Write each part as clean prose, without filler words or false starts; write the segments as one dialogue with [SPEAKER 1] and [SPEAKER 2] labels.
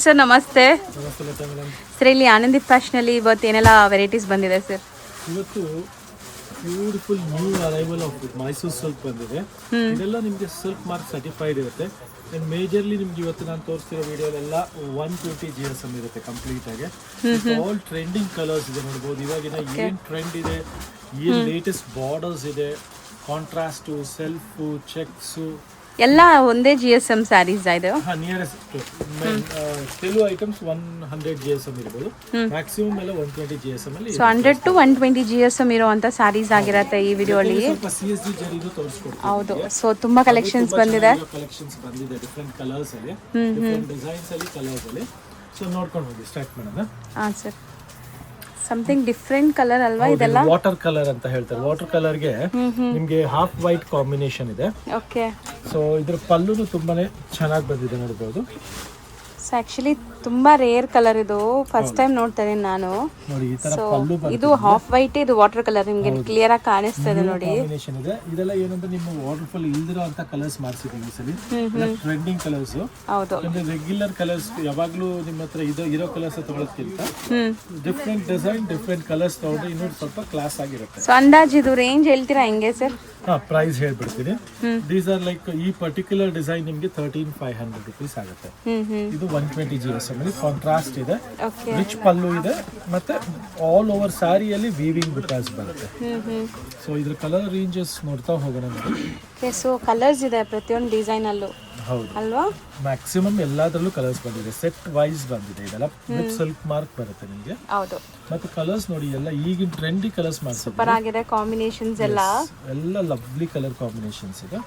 [SPEAKER 1] Sir ನಮಸ್ತೆ
[SPEAKER 2] ನಮಸ್ತೆ Lata madam.
[SPEAKER 1] Sir, ಇಲ್ಲಿ ಆನಂದಿ ಫ್ಯಾಷನಲ್ಲಿ ಇವತ್ತು ಏನೆಲ್ಲ ವೆರೈಟೀಸ್ ಬಂದಿದೆ ಸರ್?
[SPEAKER 2] ಇವತ್ತು beautiful new arrival of Mysuru silk ಬಂದಿದೆ. ಇದೆಲ್ಲ ನಿಮಗೆ ಸಿಲ್ಕ್ ಮಾರ್ಕ್ ಸರ್ಟಿಫೈಡ್ ಇರುತ್ತೆ. ಆ್ಯಂಡ್ ಮೇಜರ್ಲಿ ನಿಮ್ಗೆ ಇವತ್ತು ನಾನು ತೋರಿಸ್ತಿರೋ ವಿಡಿಯೋಲೆಲ್ಲ 120 GSM ಇರುತ್ತೆ ಕಂಪ್ಲೀಟ್ ಆಗಿ. ಆಲ್ ಟ್ರೆಂಡಿಂಗ್ ಕಲರ್ಸ್ ಇದೆ ನೋಡ್ಬೋದು. ಇವಾಗಿನ ಏನು ಟ್ರೆಂಡ್ ಇದೆ, ಏನು ಲೇಟೆಸ್ಟ್ ಬಾರ್ಡರ್ಸ್ ಇದೆ, ಕಾಂಟ್ರಾಸ್ಟು, ಸೆಲ್ಫು, ಚೆಕ್ಸು
[SPEAKER 1] ಎಲ್ಲ ಒಂದೇ GSM ಸ್ಯಾರೀಸ್ ಇದೆ.
[SPEAKER 2] ನಿಯರೆಸ್ಟ್ ಕೆಲವು ಐಟಮ್ಸ್ 100 GSM ಇರ್ಬೋದು, ಮ್ಯಾಕ್ಸಿಮಮ್ ಎಲ್ಲ 120 GSM ಅಲ್ಲಿ.
[SPEAKER 1] ಸೊ 100 to 120 GSM ಇರುವಂತ ಸ್ಯಾರೀಸ್ ಆಗಿರತ್ತೆ ಈ ವಿಡಿಯೋಲಿ.
[SPEAKER 2] ಸ್ವಲ್ಪ CSD ಜರಿದು ತೋರಿಸ್ಕೊಡ್ತೀನಿ.
[SPEAKER 1] ಹೌದು, ಸೊ ತುಂಬಾ ಕಲೆಕ್ಷನ್ಸ್ ಬಂದಿದೆ.
[SPEAKER 2] ಕಲೆಕ್ಷನ್ಸ್ ಬಂದಿದೆ ಡಿಫರೆಂಟ್ ಕಲರ್ಸ್ ಅಲ್ಲಿ, ಡಿಫರೆಂಟ್ ಡಿಸೈನ್ಸ್ ಅಲ್ಲಿ, ಕಲರ್ಸ್ ಅಲ್ಲಿ. ಸೊ ನೋಡ್ಕೊಂಡು ಹೋಗಿ ಸ್ಟಾರ್ಟ್ ಮಾಡೋಣ.
[SPEAKER 1] ಹಾಂ ಸರ್, ಸಮಥಿಂಗ್ ಡಿಫ್ರೆಂಟ್ ಕಲರ್ ಅಲ್ವಾ ಇದೆಲ್ಲ?
[SPEAKER 2] ವಾಟರ್ ಕಲರ್ ಅಂತ ಹೇಳ್ತಾರೆ. ವಾಟರ್ ಕಲರ್ಗೆ ನಿಮ್ಗೆ ಹಾಫ್ ವೈಟ್ ಕಾಂಬಿನೇಷನ್ ಇದೆ.
[SPEAKER 1] ಓಕೆ.
[SPEAKER 2] ಸೊ ಇದ್ರ ಪಲ್ಲುನು ತುಂಬಾನೇ ಚೆನ್ನಾಗಿ ಬಂದಿದೆ ನೋಡಬಹುದು.
[SPEAKER 1] ಸೊ ಆಕ್ಚುಲಿ ತುಂಬಾ ರೇರ್ ಕಲರ್ ಇದು, ಫಸ್ಟ್ ಟೈಮ್ ನೋಡ್ತಾ ಇದೀನಿ ನಾನು.
[SPEAKER 2] ನೋಡಿ ಈ ತರ
[SPEAKER 1] ಸೊ
[SPEAKER 2] ಪಲ್ಲು
[SPEAKER 1] ಇದು ಹಾಫ್ ವೈಟ್, ಇದು ವಾಟರ್ ಕಲರ್ ನಿಮ್ಗೆ ಕ್ಲಿಯರ್ ಆಗಿ ಕಾಣಿಸ್ತಾ ಇದೆ ನೋಡಿ.
[SPEAKER 2] ಕಾಂಬಿನೇಷನ್ ಇದೆ. ಇದೆಲ್ಲ ಏನಂದ್ರೆ ನಿಮ್ಮ ವಾಟರ್ಫಾಲ್ ಇಲ್ದಿರೋ ಅಂತ ಕಲರ್ಸ್ ಮಾಡಿಸಿದೀವಿ ಈ ಸಲ. Trending colours.
[SPEAKER 1] ಹೌದು.
[SPEAKER 2] ಅಂದ್ರೆ ರೆಗ್ಯುಲರ್ ಕಲರ್ಸ್ ಯಾವಾಗ್ಲೂ ನಿಮ್ಮ ಹತ್ರ ಇರೋ ಕಲರ್ಸ್ ತಗೊಳ್ಳೋದಕ್ಕಿಂತ ಡಿಫ್ರೆಂಟ್ ಡಿಸೈನ್, ಡಿಫ್ರೆಂಟ್ ಕಲರ್ಸ್ ತಗೊಂಡ್ರೆ ಇನ್ನೂ ಸ್ವಲ್ಪ ಕ್ಲಾಸ್ ಆಗಿರುತ್ತೆ.
[SPEAKER 1] ಸೊ ಅಂದಾಜು ಇದು ರೇಂಜ್ ಹೇಳ್ತೀರಾ ಹೆಂಗೆ ಸರ್?
[SPEAKER 2] ಪ್ರೈಸ್ ಹೇಳ್ಬಿಡ್ತೀನಿ. ದೀಸ್ ಆರ್ ಲೈಕ್ ಈ ಪರ್ಟಿಕ್ಯುಲರ್ ಡಿಸೈನ್ ನಿಮಗೆ 13,500 rupees ಆಗುತ್ತೆ. ಇದು 120 GSM ಅಲ್ಲಿ ಕಾಂಟ್ರಾಸ್ಟ್ ಇದೆ, ರಿಚ್ ಪಲ್ಲು ಇದೆ, ಮತ್ತೆ ಆಲ್ ಓವರ್ ಸ್ಯಾರಿಯಲ್ಲಿ ವೀವಿಂಗ್ ಬುಟಾಸ್ ಬರುತ್ತೆ. ಸೊ ಇದ್ರ ಕಲರ್ ರೇಂಜಸ್ ನೋಡ್ತಾ ಹೋಗೋಣ.
[SPEAKER 1] ಸೊ ಕಲರ್ಸ್ ಇದೆ ಪ್ರತಿಯೊಂದು ಡಿಸೈನ್ ಅಲ್ಲೂ.
[SPEAKER 2] ಹೌದು
[SPEAKER 1] ಅಲ್ವಾ?
[SPEAKER 2] ಮ್ಯಾಕ್ಸಿಮಮ್ ಎಲ್ಲದರಲ್ಲೂ ಕಲರ್ಸ್ ಬಂದಿದೆ, ಸೆಟ್ ವೈಸ್ ಬಂದಿದೆ. ಇದೆಲ್ಲ ವಿತ್ ಸಿಲ್ಕ್ ಮಾರ್ಕ್ ಬರುತ್ತೆ ನಿಮಗೆ.
[SPEAKER 1] ಹೌದು.
[SPEAKER 2] ಮತ್ತೆ ಕಲರ್ಸ್ ನೋಡಿ, ಎಲ್ಲ ಈಗಿನ ಟ್ರೆಂಡಿ ಕಲರ್ಸ್ ಮಾಡ್ತಾರೆ.
[SPEAKER 1] ಸೂಪರ್ ಆಗಿದೆ ಕಾಂಬಿನೇಷನ್ಸ್ ಎಲ್ಲ
[SPEAKER 2] ಲವ್ಲಿ ಕಲರ್ ಕಾಂಬಿನೇಷನ್ಸ್ ಇದೆ.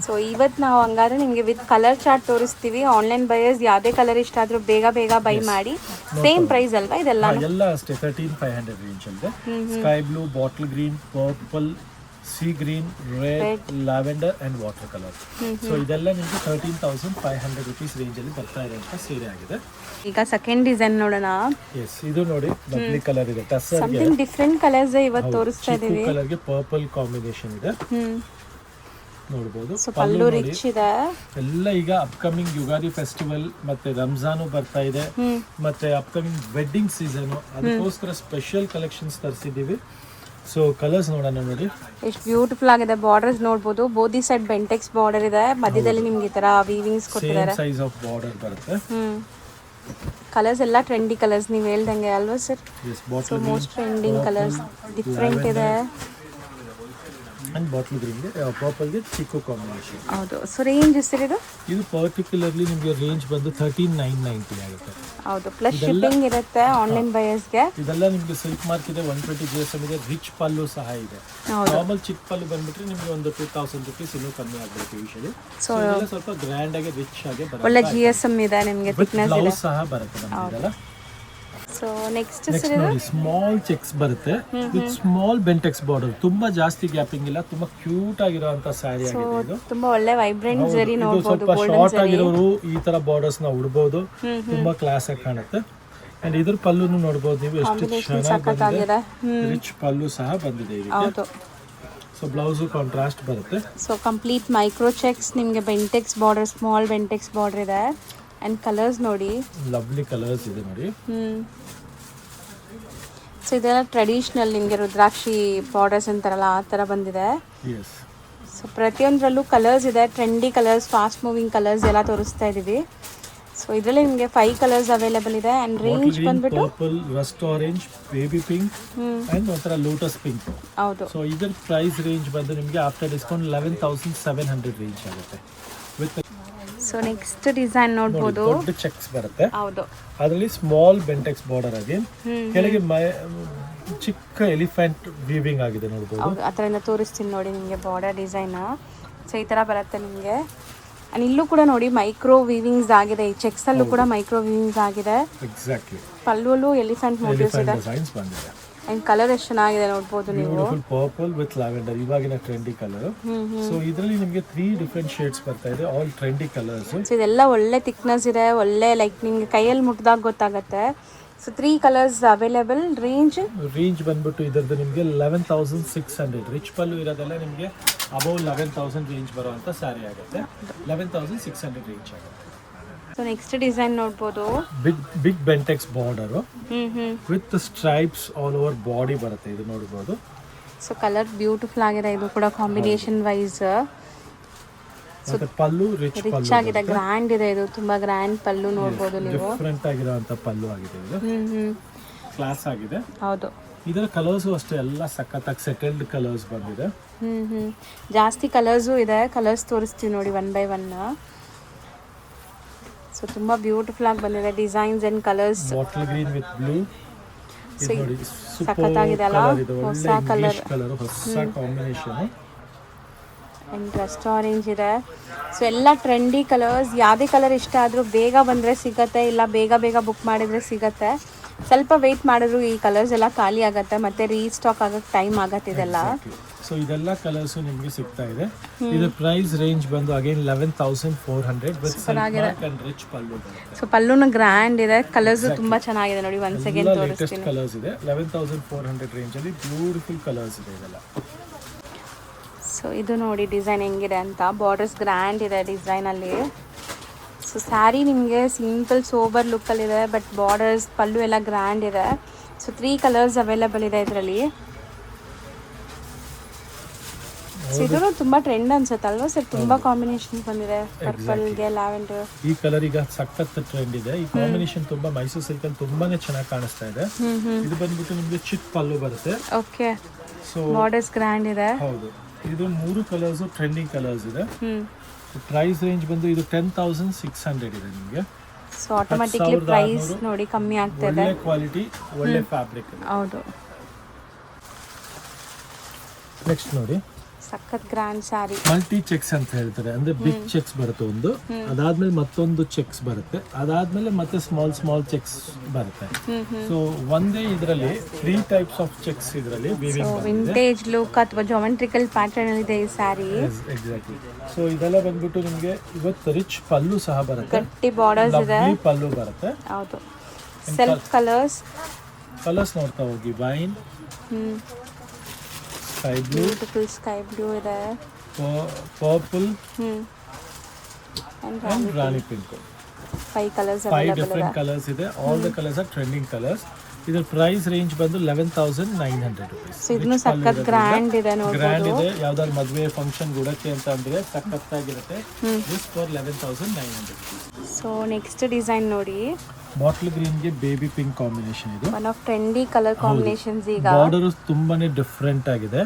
[SPEAKER 1] ಸೊ ಇವತ್ತು ನಾವು ಹಂಗಾದ್ರೆ ನಿಮಗೆ ವಿತ್ ಕಲರ್ ಚಾರ್ಟ್ ತೋರಿಸ್ತೀವಿ. ಆನ್ಲೈನ್ ಬಯರ್ಸ್ ಯಾವುದೇ ಕಲರ್ ಇಷ್ಟ ಆದ್ರೂ ಬೇಗ ಬೈ ಮಾಡಿ. ಸೇಮ್ ಪ್ರೈಸ್ ಅಲ್ವಾ ಇದೆಲ್ಲ?
[SPEAKER 2] ಎಲ್ಲ ಅಷ್ಟೇ 13,500 ರೇಂಜ್ ಇದೆ. Sky blue, bottle green, purple, sea green, red, lavender and water colour. So ಇದೆಲ್ಲ ನಿಮಗೆ 13,500 rupees ರೇಂಜ್ ಅಲ್ಲಿ ಬರ್ತಾ ಇರುವಂತ ಸೀರೆ ಆಗಿದೆ.
[SPEAKER 1] ಈಗ ಸೆಕೆಂಡ್ ಡಿಸೈನ್ ನೋಡೋಣ.
[SPEAKER 2] ಎಸ್, ಇದು ನೋಡಿ ಲವ್ಲಿ ಕಲರ್ ಇದೆ.
[SPEAKER 1] ಸಮಥಿಂಗ್ ಡಿಫರೆಂಟ್ ಕಲರ್ಸ್ ಇವತ್ತು ತೋರಿಸ್ತಾ ಇದೀವಿ.
[SPEAKER 2] ಕಲರ್ ಗೆ ಪರ್ಪಲ್ ಕಾಂಬಿನೇಷನ್ ಇದೆ ನೋಡಬಹುದು.
[SPEAKER 1] ಪಲ್ಲು ರಿಚ್ ಇದೆ.
[SPEAKER 2] ಎಲ್ಲ ಈಗ ಅಪ್ಕಮಿಂಗ್ ಯುಗಾದಿ ಫೆಸ್ಟಿವಲ್ ಮತ್ತೆ ರಂಜಾನು ಬರ್ತಾ ಇದೆ, ಮತ್ತೆ ಅಪ್ಕಮಿಂಗ್ ವೆಡ್ಡಿಂಗ್ ಸೀಸನ್, ಅದಕ್ಕೋಸ್ಕರ ಸ್ಪೆಷಲ್ ಕಲೆಕ್ಷನ್ಸ್ ತರಿಸಿದೀವಿ. ಸೊ ಕಲರ್ಸ್ ನೋಡೋಣ. ನೋಡಿ
[SPEAKER 1] ಎಷ್ಟು ಬ್ಯೂಟಿಫುಲ್ ಆಗಿದೆ. ಬಾರ್ಡರ್ಸ್ ನೋಡಬಹುದು. ಬೋದಿ ಸೈಡ್ ಬೆಂಟೆಕ್ಸ್ ಬಾರ್ಡರ್ ಇದೆ, ಮಧ್ಯದಲ್ಲಿ ನಿಮ್ಗೆ ಈ ತರ ವೀವಿಂಗ್ಸ್ ಕೊಟ್ಟಿದ್ದಾರೆ.
[SPEAKER 2] ಸೇಮ್ ಸೈಜ್ ಆಫ್ ಬಾರ್ಡರ್ ಬರುತ್ತೆ.
[SPEAKER 1] ಕಲರ್ಸ್ ಎಲ್ಲ ಟ್ರೆಂಡಿ ಕಲರ್ಸ್ ನೀವು ಹೇಳ್ದಂಗೆ ಅಲ್ವಾ sir? So most trending colours different ಇದೆ.
[SPEAKER 2] ಅಂಡ್ ಬಾಟಲ್ ಗ್ರೀನ್ ಗೆ ಪರ್ಪಲ್ ಗೆ ಚಿಕ್ಕು ಕಾಂಬಿನೇಷನ್.
[SPEAKER 1] ಹೌದು. ಸೊ ರೇಂಜ್ ಸರ್ ಇದು
[SPEAKER 2] ಪರ್ಟಿಕ್ಯುಲರ್ಲಿ ನಿಮಗೆ ರೇಂಜ್ ಬಂದು 13,990 ಆಗುತ್ತೆ.
[SPEAKER 1] ಹೌದು, ಪ್ಲಸ್ ಶಿಪ್ಪಿಂಗ್ ಇರುತ್ತೆ ಆನ್ಲೈನ್ ಬಯರ್ಸ್ ಗೆ.
[SPEAKER 2] ಇದೆಲ್ಲ ನಿಮಗೆ ಸಿಲ್ಕ್ ಮಾರ್ಕ್ ಇದೆ, 120 GSM ಇದೆ, ರಿಚ್ ಪಲ್ಲು ಸಹ ಇದೆ. ನಾರ್ಮಲ್ ಚಿಕ್ಕ ಪಲ್ಲು ಬಂದ್ಬಿಟ್ರೆ ನಿಮಗೆ ಒಂದು 2,000 rupees ಇನ್ನೂ ಕಮ್ಮಿ ಆಗ್ಬಿಡುತ್ತೆ ಯೂಶಲಿ. ಸೊ ಇದೆಲ್ಲ ಸ್ವಲ್ಪ ಗ್ರ್ಯಾಂಡ್ ಆಗಿ ರಿಚ್ ಆಗಿ ಬರುತ್ತೆ.
[SPEAKER 1] ಒಳ್ಳೆ GSM ಇದೆ ನಿಮಗೆ, ಥಿಕ್ನೆಸ್ ಇದೆ
[SPEAKER 2] ಸಹ ಬರುತ್ತೆ ನಮಗೆ.
[SPEAKER 1] ಸೊ ನೆಕ್ಸ್ಟ್
[SPEAKER 2] ನೋಡಿ ಸ್ಮಾಲ್ ಚೆಕ್ಸ್ ಬರುತ್ತೆ ವಿತ್ ಸ್ಮಾಲ್ ಬೆಂಟೆಕ್ಸ್ ಬಾರ್ಡರ್. ತುಂಬಾ ಜಾಸ್ತಿ ಗ್ಯಾಪಿಂಗ್ ಇಲ್ಲ, ತುಂಬಾ ಕ್ಯೂಟ್ ಆಗಿರುವಂತ ಸ್ಯಾರಿ ಆಗಿದೆ ಇದು.
[SPEAKER 1] ತುಂಬಾ ಒಳ್ಳೆ ವೈಬ್ರೆಂಟ್ ಜರಿ ನೋಡಬಹುದು.
[SPEAKER 2] ಸ್ವಲ್ಪ ಶಾರ್ಟ್ ಆಗಿರೋರು ಈ ತರ ಬಾರ್ಡರ್ಸ್ ನ ಉಡಬಹುದು, ತುಂಬಾ ಕ್ಲಾಸ್ ಆಗಿ ಕಾಣುತ್ತೆ. ಅಂಡ್ ಇದ್ರ ಪಲ್ಲುನು ನೋಡಬಹುದು ನೀವು, ಎಷ್ಟು ಚೆನ್ನಾಗಿದೆ. ರಿಚ್ ಪಲ್ಲು ಸಹ ಬಂದಿದೆ ಇದಕ್ಕೆ. ಸೊ ಬ್ಲೌಸ್ ಕಾಂಟ್ರಾಸ್ಟ್ ಬರುತ್ತೆ.
[SPEAKER 1] ಸೊ ಕಂಪ್ಲೀಟ್ ಮೈಕ್ರೋ ಚೆಕ್ಸ್ ನಿಮಗೆ, Bentex border, small Bentex border ಇದೆ. ಅಂಡ್ ಕಲರ್ಸ್ ನೋಡಿ,
[SPEAKER 2] ಲವ್ಲಿ ಕಲರ್ಸ್ ಇದೆ ನೋಡಿ.
[SPEAKER 1] ಸೊ ಇದೆಲ್ಲ ಟ್ರೆಡಿಷನಲ್ ನಿಮಗೆ ರುದ್ರಾಕ್ಷಿ ಬಾರ್ಡರ್ಸ್ ಅಂತಾರಲ್ಲ ಆ ಥರ ಬಂದಿದೆ. ಸೊ ಪ್ರತಿಯೊಂದರಲ್ಲೂ ಕಲರ್ಸ್ ಇದೆ, trendy colours, fast moving colours ಎಲ್ಲ ತೋರಿಸ್ತಾ ಇದೀವಿ. ಸೊ ಇದರಲ್ಲಿ ನಿಮಗೆ 5 ಕಲರ್ಸ್ ಅವೈಲೇಬಲ್ ಇದೆ. ಅಂಡ್ ರೇಂಜ್ ಬಂದ್ಬಿಟ್ಟು
[SPEAKER 2] purple, Rust orange, baby pink and ಒಂಥರ ಲೋಟಸ್ ಪಿಂಕ್.
[SPEAKER 1] ಹೌದು.
[SPEAKER 2] ಸೊ ಇದರ ಪ್ರೈಸ್ ರೇಂಜ್ ಬಂದು ನಿಮಗೆ ಆಫ್ಟರ್ ಡಿಸ್ಕೌಂಟ್ 11,700 ರೇಂಜ್ ಆಗುತ್ತೆ. ವಿತ್
[SPEAKER 1] ಸೊ ನೆಕ್ಸ್ಟ್ ಡಿಸೈನ್ ನೋಡಬಹುದು.
[SPEAKER 2] ದೊಡ್ಡ ಚೆಕ್ಸ್ ಬರುತ್ತೆ.
[SPEAKER 1] ಹೌದು.
[SPEAKER 2] ಅದರಲ್ಲಿ ಸ್ಮಾಲ್ ಬೆಂಟೆಕ್ಸ್ ಬಾರ್ಡರ್ ಆಗಿ ಕೆಳಗೆ ಚಿಕ್ಕ ಎಲಿಫೆಂಟ್ ವೀವಿಂಗ್ ಆಗಿದೆ ನೋಡಬಹುದು.
[SPEAKER 1] ಹೌದು, ಆ ಥರದಿಂದ ತೋರಿಸ್ತೀನಿ ನೋಡಿ ನಿಮಗೆ ಬಾರ್ಡರ್ ಡಿಸೈನ್. ಸೊ ಈ ಥರ ಬರುತ್ತೆ ನಿಮಗೆ. ಅಂಡ್ ಇಲ್ಲೂ ಕೂಡ ನೋಡಿ ಮೈಕ್ರೋ ವೀವಿಂಗ್ಸ್ ಆಗಿದೆ. ಈ ಚೆಕ್ಸ್ ಅಲ್ಲೂ ಕೂಡ ಮೈಕ್ರೋ ವೀವಿಂಗ್ಸ್ ಆಗಿದೆ.
[SPEAKER 2] ಎಕ್ಸಾಕ್ಟ್ಲಿ.
[SPEAKER 1] ಪಲ್ಲುವಲ್ಲೂ ಎಲಿಫೆಂಟ್ ಮೋಟಿವ್ಸ್ ಇದೆ.
[SPEAKER 2] ಡಿಸೈನ್ಸ್ ಬಂದಿದೆ.
[SPEAKER 1] ಅಂಡ್ ಕಲರ್ ಎಷ್ಟು ಚೆನ್ನಾಗಿದೆ ನೋಡಬಹುದು ನೀವು.
[SPEAKER 2] ಬ್ಯೂಟಿಫುಲ್ ಪರ್ಪಲ್ ವಿತ್ ಲ್ಯಾವೆಂಡರ್, ಇವಾಗಿನ ಟ್ರೆಂಡಿ ಕಲರ್. ಸೊ ಇದರಲ್ಲಿ ನಿಮಗೆ 3 ಡಿಫರೆಂಟ್ ಶೇಡ್ಸ್ ಬರ್ತಾ ಇದೆ, ಆಲ್ ಟ್ರೆಂಡಿ ಕಲರ್ಸ್.
[SPEAKER 1] ಸೊ ಇದೆಲ್ಲ ಒಳ್ಳೆ ಥಿಕ್ನೆಸ್ ಇದೆ, ಒಳ್ಳೆ ಲೈಕ್ ನಿಮಗೆ ಕೈಯಲ್ಲಿ ಮುಟ್ಟಿದಾಗ ಗೊತ್ತಾಗುತ್ತೆ. So 3 colours available. ರೇಂಜ್
[SPEAKER 2] ಬಂದ್ಬಿಟ್ಟು ಇದರದ್ದು ನಿಮಗೆ 11,600. ರಿಚ್ ಪಲ್ಲು ಇರೋದೆಲ್ಲ ನಿಮಗೆ ಅಬೌವ್ 11,000 ರೇಂಜ್ ಬರುವಂತ ಸ್ಯಾರಿ ಆಗುತ್ತೆ. 11,600 ರೇಂಜ್ ಆಗುತ್ತೆ.
[SPEAKER 1] ಸೊ ನೆಕ್ಸ್ಟ್ ಡಿಸೈನ್ ನೋಡ್ಬೋದು.
[SPEAKER 2] Big Bentex border
[SPEAKER 1] hmm
[SPEAKER 2] with stripes all over body ಬರುತ್ತೆ, ಇದು ನೋಡ್ಬೋದು.
[SPEAKER 1] ಸೊ ಕಲರ್ ಬ್ಯೂಟಿಫುಲ್ ಆಗಿದೆ, ಇದು ಕೂಡ ಕಾಂಬಿನೇಷನ್ ವೈಸ್.
[SPEAKER 2] ಮತ್ತೆ ಪಲ್ಲು ರಿಚ್
[SPEAKER 1] ಆಗಿದೆ, ಗ್ರ್ಯಾಂಡ್ ಇದೆ, ಇದು ತುಂಬಾ ಗ್ರ್ಯಾಂಡ್ ಪಲ್ಲು ನೋಡ್ಬೋದು ನೀವು.
[SPEAKER 2] ಡಿಫರೆಂಟ್ ಆಗಿರೋಂಥ ಪಲ್ಲು ಆಗಿದೆ ಇದು, ಕ್ಲಾಸ್ ಆಗಿದೆ.
[SPEAKER 1] ಹೌದು,
[SPEAKER 2] ಇದರ ಕಲರ್ಸು ಅಷ್ಟೇ ಎಲ್ಲ ಸಖತ್ತಾಗಿ ಸೆಟಲ್ಡ್ ಕಲರ್ಸ್ ಬಂದಿದೆ.
[SPEAKER 1] ಜಾಸ್ತಿ ಕಲರ್ಸು ಇದೆ, ಕಲರ್ಸ್ ತೋರಿಸ್ತೀವಿ ನೋಡಿ ಒನ್ ಬೈ ಒನ್. ಸೊ ತುಂಬಾ ಬ್ಯೂಟಿಫುಲ್ ಆಗಿ ಬಂದಿದೆ designs and colours.
[SPEAKER 2] Bottle green with blue, ಇದು ನೋಡಿ
[SPEAKER 1] ಸಖತ್ತಾಗಿದೆ ಅಲ್ಲ, ಹೊಸ ಕಲರ್,
[SPEAKER 2] ಹೊಸ ಕಾಂಬಿನೇಷನ್.
[SPEAKER 1] ಅಂಡ್ ರಸ್ಟ್ ಆರೆಂಜ್ ಇದೆ. ಸೊ ಎಲ್ಲ ಟ್ರೆಂಡಿ ಕಲರ್ಸ್, ಯಾವುದೇ ಕಲರ್ ಇಷ್ಟ ಆದರೂ ಬೇಗ ಬಂದರೆ ಸಿಗತ್ತೆ, ಇಲ್ಲ ಬೇಗ ಬುಕ್ ಮಾಡಿದರೆ ಸಿಗತ್ತೆ. ಸ್ವಲ್ಪ ವೆಯ್ಟ್ ಮಾಡಿದ್ರು ಈ ಕಲರ್ಸ್ ಎಲ್ಲ ಖಾಲಿ ಆಗತ್ತೆ, ಮತ್ತೆ ರೀಸ್ಟಾಕ್ ಆಗಕ್ಕೆ ಟೈಮ್ ಆಗತ್ತೆ ಇದೆಲ್ಲ.
[SPEAKER 2] ಸೊ ಇದೆಲ್ಲ ಕಲರ್ಸು ನಿಮಗೆ ಸಿಗ್ತಾ ಇದೆ. ಇದರ ಪ್ರೈಸ್ ರೇಂಜ್ ಬಂದು again 11,400 with silk and rich pallu ಬರುತ್ತೆ.
[SPEAKER 1] ಸೊ ಪಲ್ಲುನ ಗ್ರ್ಯಾಂಡ್ ಇದೆ, ಕಲರ್ಸ್ ತುಂಬಾ ಚೆನ್ನಾಗಿದೆ ನೋಡಿ. ಒನ್ಸ್ ಅಗೇನ್
[SPEAKER 2] ಲೇಟೆಸ್ಟ್ ಕಲರ್ಸ್ ಇದೆ. 11,400 ರೇಂಜ್ ಅಲ್ಲಿ ಬ್ಯೂಟಿಫುಲ್ ಕಲರ್ಸ್ ಇದೆ ಇದೆಲ್ಲ.
[SPEAKER 1] ಸೊ ಇದು ನೋಡಿ ಡಿಸೈನ್ ಹೆಂಗಿದೆ ಅಂತ, ಬಾರ್ಡರ್ಸ್ ಗ್ರ್ಯಾಂಡ್ ಇದೆ ಡಿಸೈನ್ ಅಲ್ಲಿ. ಸೊ ಸ್ಯಾರಿ ನಿಮಗೆ ಸಿಂಪಲ್ ಸೋಬರ್ ಲುಕ್ಕಲ್ಲಿದೆ, ಬಟ್ ಬಾರ್ಡರ್ಸ್ ಪಲ್ಲು ಎಲ್ಲ ಗ್ರ್ಯಾಂಡ್ ಇದೆ. ಸೊ 3 ಕಲರ್ಸ್ ಅವೈಲೇಬಲ್ ಇದೆ ಇದರಲ್ಲಿ. ಸೊ ಇದು ತುಂಬಾ ಟ್ರೆಂಡ್ ಅನ್ಸುತ್ತೆ ಅಲ್ವಾ ಸರ್, ತುಂಬಾ ಕಾಂಬಿನೇಷನ್ ಬಂದಿದೆ, ಪರ್ಪಲ್ಗೆ ಲ್ಯಾವೆಂಡರ್.
[SPEAKER 2] ಈ ಕಲರ್ ಈಗ ಸಖತ್ ಟ್ರೆಂಡ್ ಇದೆ. ಈ ಕಾಂಬಿನೇಷನ್ ತುಂಬಾ ಮೈಸೂರು ಸಿಲ್ಕ್ ಅಲ್ಲಿ ತುಂಬಾನೇ ಚೆನ್ನಾಗಿ ಕಾಣಿಸ್ತಾ ಇದೆ. ಇದು ಬಂದ್ಬಿಟ್ಟು ನಿಮಗೆ ಚಿಕ್ಕ ಪಲ್ಲು ಬರುತ್ತೆ.
[SPEAKER 1] ಓಕೆ,
[SPEAKER 2] ಸೊ
[SPEAKER 1] ಬಾರ್ಡರ್ಸ್ ಗ್ರ್ಯಾಂಡ್ ಇದೆ.
[SPEAKER 2] ಹೌದು, ಇದು 3 ಕಲರ್ಸ್ ಟ್ರೆಂಡಿಂಗ್ ಕಲರ್ಸ್ ಇದೆ. ಪ್ರೈಸ್ ರೇಂಜ್ ಬಂದು ಇದು 10,600 ಇದೆ ನಿಮಗೆ.
[SPEAKER 1] ಸೊ ಆಟೋಮೆಟಿಕ್ಲಿ ಪ್ರೈಸ್ ನೋಡಿ ಕಮ್ಮಿ ಆಗ್ತಾ ಇದೆ.
[SPEAKER 2] ಒಳ್ಳೆ ಕ್ವಾಲಿಟಿ, ಒಳ್ಳೆ ಫ್ಯಾಬ್ರಿಕ್.
[SPEAKER 1] ಹೌದು,
[SPEAKER 2] ನೆಕ್ಸ್ಟ್ ನೋಡಿ
[SPEAKER 1] ಸಖತ್ ಗ್ರ್ಯಾಂಡ್ ಸ್ಯಾರಿ.
[SPEAKER 2] ಮಲ್ಟಿ ಚೆಕ್ಸ್ ಅಂತ ಹೇಳ್ತಾರೆ, ಅಂದ್ರೆ ಬಿಗ್ ಚೆಕ್ಸ್ ಬರುತ್ತೆ ಒಂದು, ಅದಾದ್ಮೇಲೆ ಮತ್ತೊಂದು ಚೆಕ್ಸ್ ಬರುತ್ತೆ, ಅದಾದ್ಮೇಲೆ ಮತ್ತೆ ಸ್ಮಾಲ್ ಚೆಕ್ಸ್ ಬರುತ್ತೆ. ಸೊ ಒಂದೇ ಇದರಲ್ಲಿ 3 ಟೈಪ್ಸ್ ಆಫ್ ಚೆಕ್ಸ್ ಇದರಲ್ಲಿ
[SPEAKER 1] ವಿಂಟೇಜ್ ಲುಕ್ ಅಥವಾ ಜಾಮೆಟ್ರಿಕಲ್ ಪ್ಯಾಟರ್ನ್ ಅಲ್ಲಿ ಇದೆ ಈ ಸ್ಯಾರಿ.
[SPEAKER 2] ಎಕ್ಸಾಕ್ಟ್ಲಿ. ಸೊ ಇದೆಲ್ಲ ಬಂದ್ಬಿಟ್ಟು ನಿಮಗೆ ಇವತ್ತು ರಿಚ್ ಪಲ್ಲು ಸಹ ಬರುತ್ತೆ,
[SPEAKER 1] ಗಟ್ಟಿ ಬಾರ್ಡರ್ಸ್ ಇದೆ,
[SPEAKER 2] ಪಲ್ಲು ಬರುತ್ತೆ.
[SPEAKER 1] ಹೌದು, ಸೆಲ್ಫ್ ಕಲರ್ಸ್
[SPEAKER 2] ನೋಡ್ತಾ ಹೋಗಿ. Wine, sky blue,
[SPEAKER 1] beautiful sky blue ಇದೆ,
[SPEAKER 2] purple
[SPEAKER 1] and
[SPEAKER 2] rani pink.
[SPEAKER 1] 5 colours
[SPEAKER 2] 5 different colours ಇದೆ. All the colours are trending colours. ಇದರ ಪ್ರೈಸ್ ರೇಂಜ್ ಬಂದು 11,900 rupees.
[SPEAKER 1] ಸೊ ಇದನ್ನು ಸಖತ್ ಗ್ರ್ಯಾಂಡ್ ಇದೆ ನೋಡಿ,
[SPEAKER 2] ಗ್ರ್ಯಾಂಡ್ ಇದೆ. ಯಾವ್ದಾದ್ರು ಮದುವೆ ಫಂಕ್ಷನ್ ಗುಡಕ್ಕೆ ಅಂತ ಅಂದ್ರೆ ಸಖತ್ತಾಗಿರುತ್ತೆ. This for 11,900 rupees.
[SPEAKER 1] So next design ನೋಡಿ,
[SPEAKER 2] ಬಾಟಲ್ ಗ್ರೀನ್ ಗೆ ಬೇಬಿ ಪಿಂಕ್ ಕಾಂಬಿನೇಷನ್. ಇದು
[SPEAKER 1] one of trendy colour combinations. ಈಗ
[SPEAKER 2] ಬಾರ್ಡರ್ ತುಂಬಾನೇ ಡಿಫರೆಂಟ್ ಆಗಿದೆ.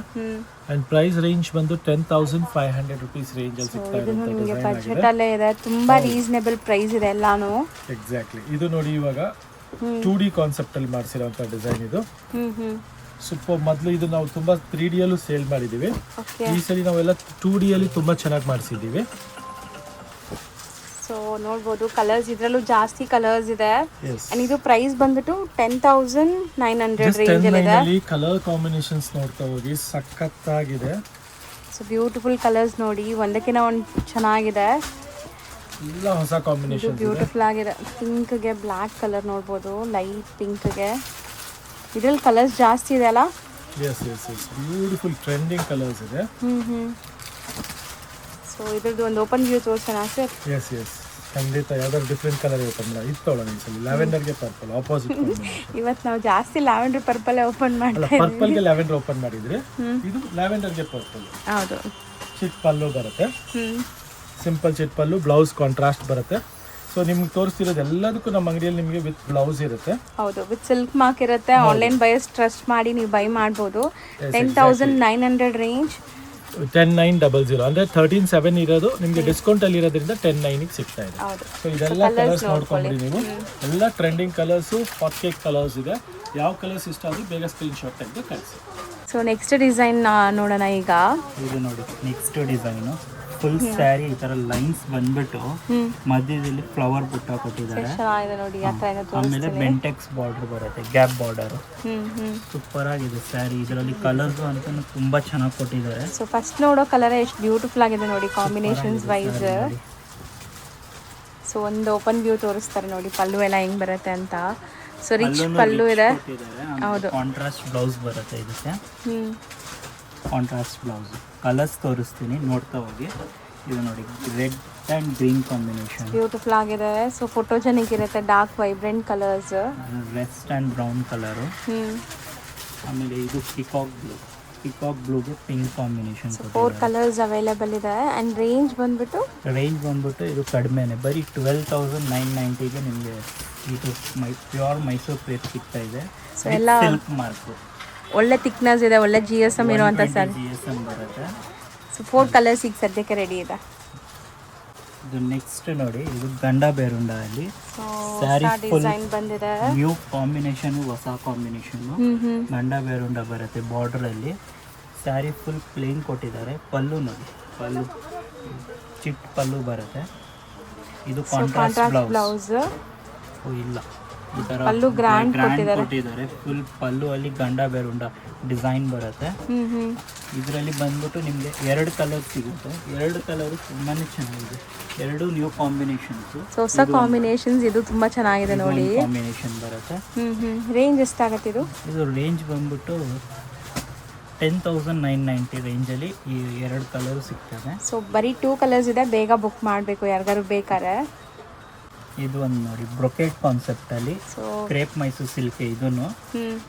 [SPEAKER 2] ಅಂಡ್ ಪ್ರೈಸ್ ರೇಂಜ್ ಬಂದು 10,500 rupees ರೇಂಜ್ ಅಲ್ಲಿ ಸಿಗ್ತಾ ಇದೆ.
[SPEAKER 1] ನಿಮಗೆ ಬಜೆಟ್ ಅಲ್ಲೇ ಇದೆ, ತುಂಬಾ ರೀಸನೇಬಲ್ ಪ್ರೈಸ್ ಇದೆ ಎಲ್ಲಾನು.
[SPEAKER 2] ಎಕ್ಸಾಕ್ಟ್ಲಿ. ಇದು ನೋಡಿ ಇವಾಗ 2D ಕಾನ್ಸೆಪ್ಟ್ ಅಲ್ಲಿ ಮಾಡಿಸಿರೋಂಥ ಡಿಸೈನ್ ಇದು. ಸೂಪರ್. ಮೊದಲು ಇದು ನಾವು ತುಂಬಾ 3D ಅಲ್ಲೂ ಸೇಲ್ ಮಾಡಿದೀವಿ. ಈ ಸರಿ ನಾವೆಲ್ಲ 2D ಅಲ್ಲಿ ತುಂಬಾ ಚೆನ್ನಾಗಿ ಮಾಡಿಸಿದೀವಿ.
[SPEAKER 1] ಸೊ ನೋಡ್ಬೋದು ಕಲರ್ಸ್, ಇದ್ರಲ್ಲೂ ಜಾಸ್ತಿ ಕಲರ್ಸ್ ಇದೆ. ಅಂಡ್ ಇದು ಪ್ರೈಸ್ ಬಂದ್ಬಿಟ್ಟು 10,900 ರೇಂಜ್ ಅಲ್ಲಿ ಇದೆ.
[SPEAKER 2] ಕಲರ್ ಕಾಂಬಿನೇಷನ್ಸ್ ನೋಡ್ತಾ ಹೋಗಿ, ಸಖತ್ತಾಗಿದೆ.
[SPEAKER 1] ಸೊ ಬ್ಯೂಟಿಫುಲ್ ಕಲರ್ಸ್ ನೋಡಿ, ಒಂದಕ್ಕಿಂತ ಒಂದು ಚೆನ್ನಾಗಿದೆ,
[SPEAKER 2] ಎಲ್ಲ ಹೊಸ ಕಾಂಬಿನೇಷನ್
[SPEAKER 1] ಬ್ಯೂಟಿಫುಲ್ ಆಗಿದೆ. ಪಿಂಕ್ಗೆ ಬ್ಲ್ಯಾಕ್ ಕಲರ್ ನೋಡ್ಬೋದು, ಲೈಟ್ ಪಿಂಕ್ಗೆ. ಇದ್ರಲ್ಲಿ ಕಲರ್ಸ್ ಜಾಸ್ತಿ ಇದೆ ಅಲ್ಲ.
[SPEAKER 2] ಎಸ್ ಬ್ಯೂಟಿಫುಲ್ ಟ್ರೆಂಡಿಂಗ್ ಕಲರ್ಸ್ ಇದೆ.
[SPEAKER 1] ಸೊ ಇದ್ರದ್ದು ಒಂದು ಓಪನ್ ವ್ಯೂ ತೋರಿಸೋಣ ಸರ್?
[SPEAKER 2] ಎಸ್ ಖಂಡಿತ. ಯಾವ್ದಾದ್ರು ಡಿಫ್ರೆಂಟ್ ಕಲರ್ ಓಪನ್ ಮಾಡಿ ಇದು ತೊಗೊಳ್ಳೋಣ ಈ ಸಲ. ಲ್ಯಾವೆಂಡರ್ಗೆ ಪರ್ಪಲ್ ಆಪೋಸಿಟ್.
[SPEAKER 1] ಇವತ್ತು ನಾವು ಜಾಸ್ತಿ ಲ್ಯಾವೆಂಡರ್ ಪರ್ಪಲ್ ಓಪನ್ ಮಾಡ್ತಾ ಇದ್ದೀವಿ.
[SPEAKER 2] ಪರ್ಪಲ್ಗೆ ಲ್ಯಾವೆಂಡರ್ ಓಪನ್ ಮಾಡಿದ್ರೆ, ಇದು ಲ್ಯಾವೆಂಡರ್ಗೆ ಪರ್ಪಲ್.
[SPEAKER 1] ಹೌದು,
[SPEAKER 2] ಚಿಟ್ ಪಲ್ಲು ಬರುತ್ತೆ, ಸಿಂಪಲ್ ಚಿಟ್ ಪಲ್ಲು, ಬ್ಲೌಸ್ ಕಾಂಟ್ರಾಸ್ಟ್ ಬರುತ್ತೆ. ಸೊ ನಿಮ್ಗೆ ತೋರಿಸ್ತಿರೋದು ಎಲ್ಲದಕ್ಕೂ ನಮ್ಮ ಅಂಗಡಿಯಲ್ಲಿ ನಿಮಗೆ ವಿತ್ ಬ್ಲೌಸ್ ಇರುತ್ತೆ.
[SPEAKER 1] ಹೌದು, ವಿತ್ ಸಿಲ್ಕ್ ಮಾರ್ಕ್ ಇರುತ್ತೆ. ಆನ್ಲೈನ್ ಬಯರ್ಸ್ ಟ್ರಸ್ಟ್ ಮಾಡಿ ನೀವು ಬೈ ಮಾಡ್ಬೋದು. 10,900 ರೇಂಜ್,
[SPEAKER 2] 10,900 ಅಂದ್ರೆ 13,700 ಇರೋದು ನಿಮಗೆ ಡಿಸ್ಕೌಂಟ್ ಅಲ್ಲಿ ಇರೋದ್ರಿಂದ 10,900 ಸಿಗ್ತಾ ಇದೆ. ಸೊ ಇದೆಲ್ಲ ಕಲರ್ಸ್ ನೋಡ್ಕೊಂಡ್ರಿ ನೀವು, ಎಲ್ಲ trending colours, hot cake colours ಇದೆ. ಯಾವ ಕಲರ್ಸ್ ಇಷ್ಟ ಆದ್ರೂ ಬೇಗ ಸ್ಕ್ರೀನ್ ಶಾಟ್ ತೆಗೆದು ಕಳಿಸಿ.
[SPEAKER 1] ಸೊ ನೆಕ್ಸ್ಟ್ ಡಿಸೈನ್ ನೋಡೋಣ ಈಗ.
[SPEAKER 3] ಇದು ನೋಡಿ ನೆಕ್ಸ್ಟ್ ಡಿಸೈನು, ಫುಲ್ ಸ್ಯಾರಿ ಈ ತರ ಲೈನ್ಸ್ ಬಂದ್ಬಿಟ್ಟು ಮಧ್ಯದಲ್ಲಿ ಫ್ಲವರ್ ಬುಟ್ಟ ಕೊಟ್ಟಿದ್ದಾರೆ.
[SPEAKER 1] ನೋಡಿ,
[SPEAKER 3] ಆಮೇಲೆ ಬೆಂಟೆಕ್ಸ್ ಬಾರ್ಡರ್ ಬರುತ್ತೆ, ಗ್ಯಾಪ್ ಬಾರ್ಡರ್. ಸೂಪರ್ ಆಗಿದೆ ಸ್ಯಾರಿ. ಇದರಲ್ಲಿ ಕಲರ್ಸ್ ಅಂತ ತುಂಬಾ ಚೆನ್ನಾಗಿ ಕೊಟ್ಟಿದ್ದಾರೆ.
[SPEAKER 1] ಸೊ ಫಸ್ಟ್ ನೋಡೋ ಕಲರ್ ಎಷ್ಟು ಬ್ಯೂಟಿಫುಲ್ ಆಗಿದೆ ನೋಡಿ, ಕಾಂಬಿನೇಷನ್ಸ್ ವೈಸ್. ಸೊ ಒಂದು ಓಪನ್ ವ್ಯೂ ತೋರಿಸ್ತಾರೆ ನೋಡಿ, ಪಲ್ಲು ಎಲ್ಲ ಹೆಂಗ್ ಬರುತ್ತೆ ಅಂತ. ಸೊ ರಿಚ್ ಪಲ್ಲು ಇದೆ. ಹೌದು,
[SPEAKER 3] ಕಾಂಟ್ರಾಸ್ಟ್ ಬ್ಲೌಸ್ ಬರುತ್ತೆ ಇದಕ್ಕೆ. ಕಾಂಟ್ರಾಸ್ಟ್ ಬ್ಲೌಸ್ ಕಲರ್ಸ್ ತೋರಿಸ್ತೀನಿ, ನೋಡ್ತಾ ಹೋಗಿ. ಇದು ನೋಡಿ red and green combination,
[SPEAKER 1] beautiful ಆಗಿದೆ. ಸೊ ಫೋಟೋಜೆನಿಕ್ ಇರುತ್ತೆ, dark vibrant colours.
[SPEAKER 3] Rest and brown colour. ಆಮೇಲೆ ಇದು ಪಿಕಾಕ್ ಬ್ಲೂಗೆ ಪಿಂಕ್ ಕಾಂಬಿನೇಷನ್.
[SPEAKER 1] 4 ಕಲರ್ಸ್ ಅವೈಲೇಬಲ್ ಇದೆ. ಆ್ಯಂಡ್ ರೇಂಜ್ ಬಂದ್ಬಿಟ್ಟು
[SPEAKER 3] ಇದು ಕಡಿಮೆನೆ, ಬರೀ 12,990ಗೆ ನಿಮಗೆ ಇದು ಪ್ಯೂರ್ ಮೈಸೂರು ಕ್ರೇಪ್ ಸಿಗ್ತಾ ಇದೆ.
[SPEAKER 1] ಸೊ ಎಲ್ಲ
[SPEAKER 3] ಸಿಲ್ಕ್ ಮಾರ್ಕು,
[SPEAKER 1] ಒಳ್ಳೆ ಥಿಕ್ನೆಸ್ ಇದೆ, ಒಳ್ಳೆ GSM ಇರುವಂಥ ಸರ್.
[SPEAKER 3] GSM ಬರುತ್ತೆ.
[SPEAKER 1] ಸೊ 4 ಕಲರ್ಸ್ ಈಗ ಸದ್ಯಕ್ಕೆ ರೆಡಿ ಇದೆ.
[SPEAKER 3] ಇದು ನೆಕ್ಸ್ಟ್ ನೋಡಿ, ಇದು ಗಂಡ ಬೇರುಂಡ ಅಲ್ಲಿ
[SPEAKER 1] ಸೊ
[SPEAKER 3] ಸ್ಯಾರಿ ಫುಲ್
[SPEAKER 1] ಡಿಸೈನ್ ಬಂದಿದೆ.
[SPEAKER 3] ನ್ಯೂ ಕಾಂಬಿನೇಷನ್, ಹೊಸ ಕಾಂಬಿನೇಷನ್. ಗಂಡ ಬೇರುಂಡ ಬರುತ್ತೆ ಬಾರ್ಡರ್ ಅಲ್ಲಿ. ಸ್ಯಾರಿ ಫುಲ್ ಪ್ಲೇನ್ ಕೊಟ್ಟಿದ್ದಾರೆ. ಪಲ್ಲು ನೋಡಿ, ಪಲ್ಲು ಚಿಟ್ ಪಲ್ಲು ಬರುತ್ತೆ. ಇದು ಕಾಂಟ್ರಾಸ್ಟ್ ಬ್ಲೌಸ್. ಇಲ್ಲ, ಈ ತರ
[SPEAKER 1] ಪಲ್ಲು ಗ್ರ್ಯಾಂಡ್
[SPEAKER 3] ಕೊಟ್ಟಿದ್ದಾರೆ. ಫುಲ್ ಪಲ್ಲು ಅಲ್ಲಿ ಗಂಡ ಬೇರುಂಡ ಡಿಸೈನ್ ಬರುತ್ತೆ. ಇದರಲ್ಲಿ ಬಂದ್ಬಿಟ್ಟು ನಿಮಗೆ 2 ಕಲರ್ ಸಿಗುತ್ತೆ. 2 ಕಲರ್ ತುಂಬಾನೇ ಚೆನ್ನಾಗಿದೆ, 2 ನ್ಯೂ ಕಾಂಬಿನೇಷನ್ಸ್.
[SPEAKER 1] ಹೊಸ ಕಾಂಬಿನೇಷನ್ಸ್. ಇದು ತುಂಬಾ ಚೆನ್ನಾಗಿದೆ ನೋಡಿ.
[SPEAKER 3] ಕಾಂಬಿನೇಷನ್ ಬರುತ್ತೆ.
[SPEAKER 1] ರೇಂಜ್ ಎಷ್ಟಾಗತ್ತೆ ಇದು?
[SPEAKER 3] ಇದು ರೇಂಜ್ ಬಂದ್ಬಿಟ್ಟು 10,990 ರೇಂಜಲ್ಲಿ ಈ 2 ಕಲರ್ ಸಿಗ್ತದೆ.
[SPEAKER 1] ಸೊ ಬರೀ 2 ಕಲರ್ಸ್ ಇದೆ, ಬೇಗ ಬುಕ್ ಮಾಡಬೇಕು ಯಾರಿಗಾರು ಬೇಕಾರೆ.
[SPEAKER 3] ಇದು ಒಂದು ನೋಡಿ ಬ್ರೊಕೆಟ್ ಕಾನ್ಸೆಪ್ಟ್ ಅಲ್ಲಿ
[SPEAKER 1] ಸೊ
[SPEAKER 3] ಕ್ರೇಪ್ ಮೈಸೂರು ಸಿಲ್ಕ್ ಇದನ್ನು.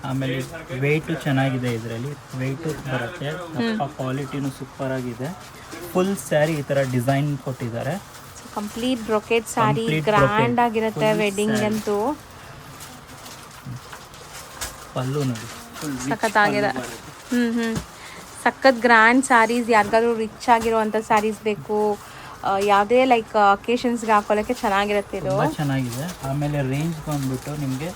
[SPEAKER 3] ಆಮೇಲೆ ವೆಯ್ಟು ಚೆನ್ನಾಗಿದೆ, ಇದರಲ್ಲಿ ವೆಯ್ಟು ಬರುತ್ತೆ. ಕ್ವಾಲಿಟಿನೂ ಸೂಪರ್ ಆಗಿದೆ. ಫುಲ್ ಸ್ಯಾರಿ ಈ ಥರ ಡಿಸೈನ್ ಕೊಟ್ಟಿದ್ದಾರೆ.
[SPEAKER 1] ಕಂಪ್ಲೀಟ್ ಬ್ರೊಕೆಟ್ ಸ್ಯಾರಿ, ಗ್ರ್ಯಾಂಡ್ ಆಗಿರುತ್ತೆ ವೆಡ್ಡಿಂಗ್ ಅಂತೂ.
[SPEAKER 3] ಪಲ್ಲು ನೋಡಿ
[SPEAKER 1] ಸಖತ್ತಾಗಿದೆ. ಸಖತ್ ಗ್ರ್ಯಾಂಡ್ ಸ್ಯಾರೀಸ್, ಯಾರಿಗಾದ್ರೂ ರಿಚ್ ಆಗಿರುವಂಥ ಸ್ಯಾರೀಸ್ ಬೇಕು, ಯಾವುದೇ ಲೈಕ್ ಅಕೇಶನ್ಸ್ಗೆ ಹಾಕೊಳ್ಳೋಕ್ಕೆ ಚೆನ್ನಾಗಿರುತ್ತೆ ಇದು.
[SPEAKER 3] ತುಂಬ ಚೆನ್ನಾಗಿದೆ. ಆಮೇಲೆ ರೇಂಜ್ ಬಂದ್ಬಿಟ್ಟು ನಿಮಗೆ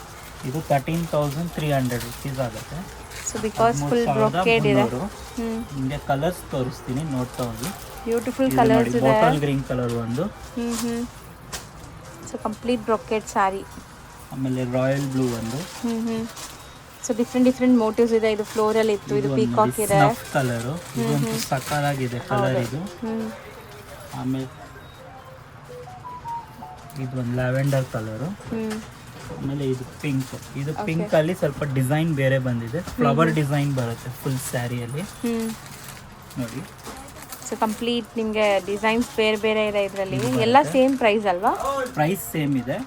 [SPEAKER 3] ಇದು 13,300 ರುಪೀಸ್ ಆಗುತ್ತೆ.
[SPEAKER 1] ಸೊ ಬಿಕಾಸ್ ಫುಲ್ ಬ್ರೊಕೆಡ್ ಇದೆ.
[SPEAKER 3] ನಿಮಗೆ ಕಲರ್ಸ್ ತೋರಿಸ್ತೀನಿ, ನೋಡ್ತಾ ಹೋಗಿ.
[SPEAKER 1] ಬ್ಯೂಟಿಫುಲ್ ಕಲರ್ಸ್ ಇದೆ.
[SPEAKER 3] ಬಾಟಲ್ ಗ್ರೀನ್ ಕಲರ್ ಒಂದು.
[SPEAKER 1] So complete brocade sari.
[SPEAKER 3] ಆಮೇಲೆ ರಾಯಲ್ ಬ್ಲೂ ಒಂದು.
[SPEAKER 1] ಸೊ ಡಿಫ್ರೆಂಟ್ ಮೋಟಿವ್ಸ್ ಇದೆ. ಇದು ಫ್ಲೋರಲ್ ಇತ್ತು, ಇದು ಪೀಕಾಕ್ ಇದೆ.
[SPEAKER 3] ಕಲರು ಇದೊಂದು ಸಕ್ಕತ್ತಾಗಿದೆ ಕಲರ್ ಇದು. ಆಮೇಲೆ ಇದು ಒಂದು ಲ್ಯಾವೆಂಡರ್ ಕಲರು. ಆಮೇಲೆ ಇದು ಪಿಂಕ್ ಅಲ್ಲಿ ಸ್ವಲ್ಪ ಡಿಸೈನ್ ಬೇರೆ ಬಂದಿದೆ. ಫ್ಲವರ್ ಡಿಸೈನ್ ಬರುತ್ತೆ ಫುಲ್ ಸ್ಯಾರಿಯಲ್ಲಿ ನೋಡಿ.
[SPEAKER 1] ಸೊ ಕಂಪ್ಲೀಟ್ ನಿಮಗೆ ಡಿಸೈನ್ಸ್ ಬೇರೆ ಇದೆ ಇದರಲ್ಲಿ. ಎಲ್ಲ ಸೇಮ್ ಪ್ರೈಸ್ ಅಲ್ವಾ?
[SPEAKER 3] ಪ್ರೈಸ್ ಸೇಮ್ ಇದೆ,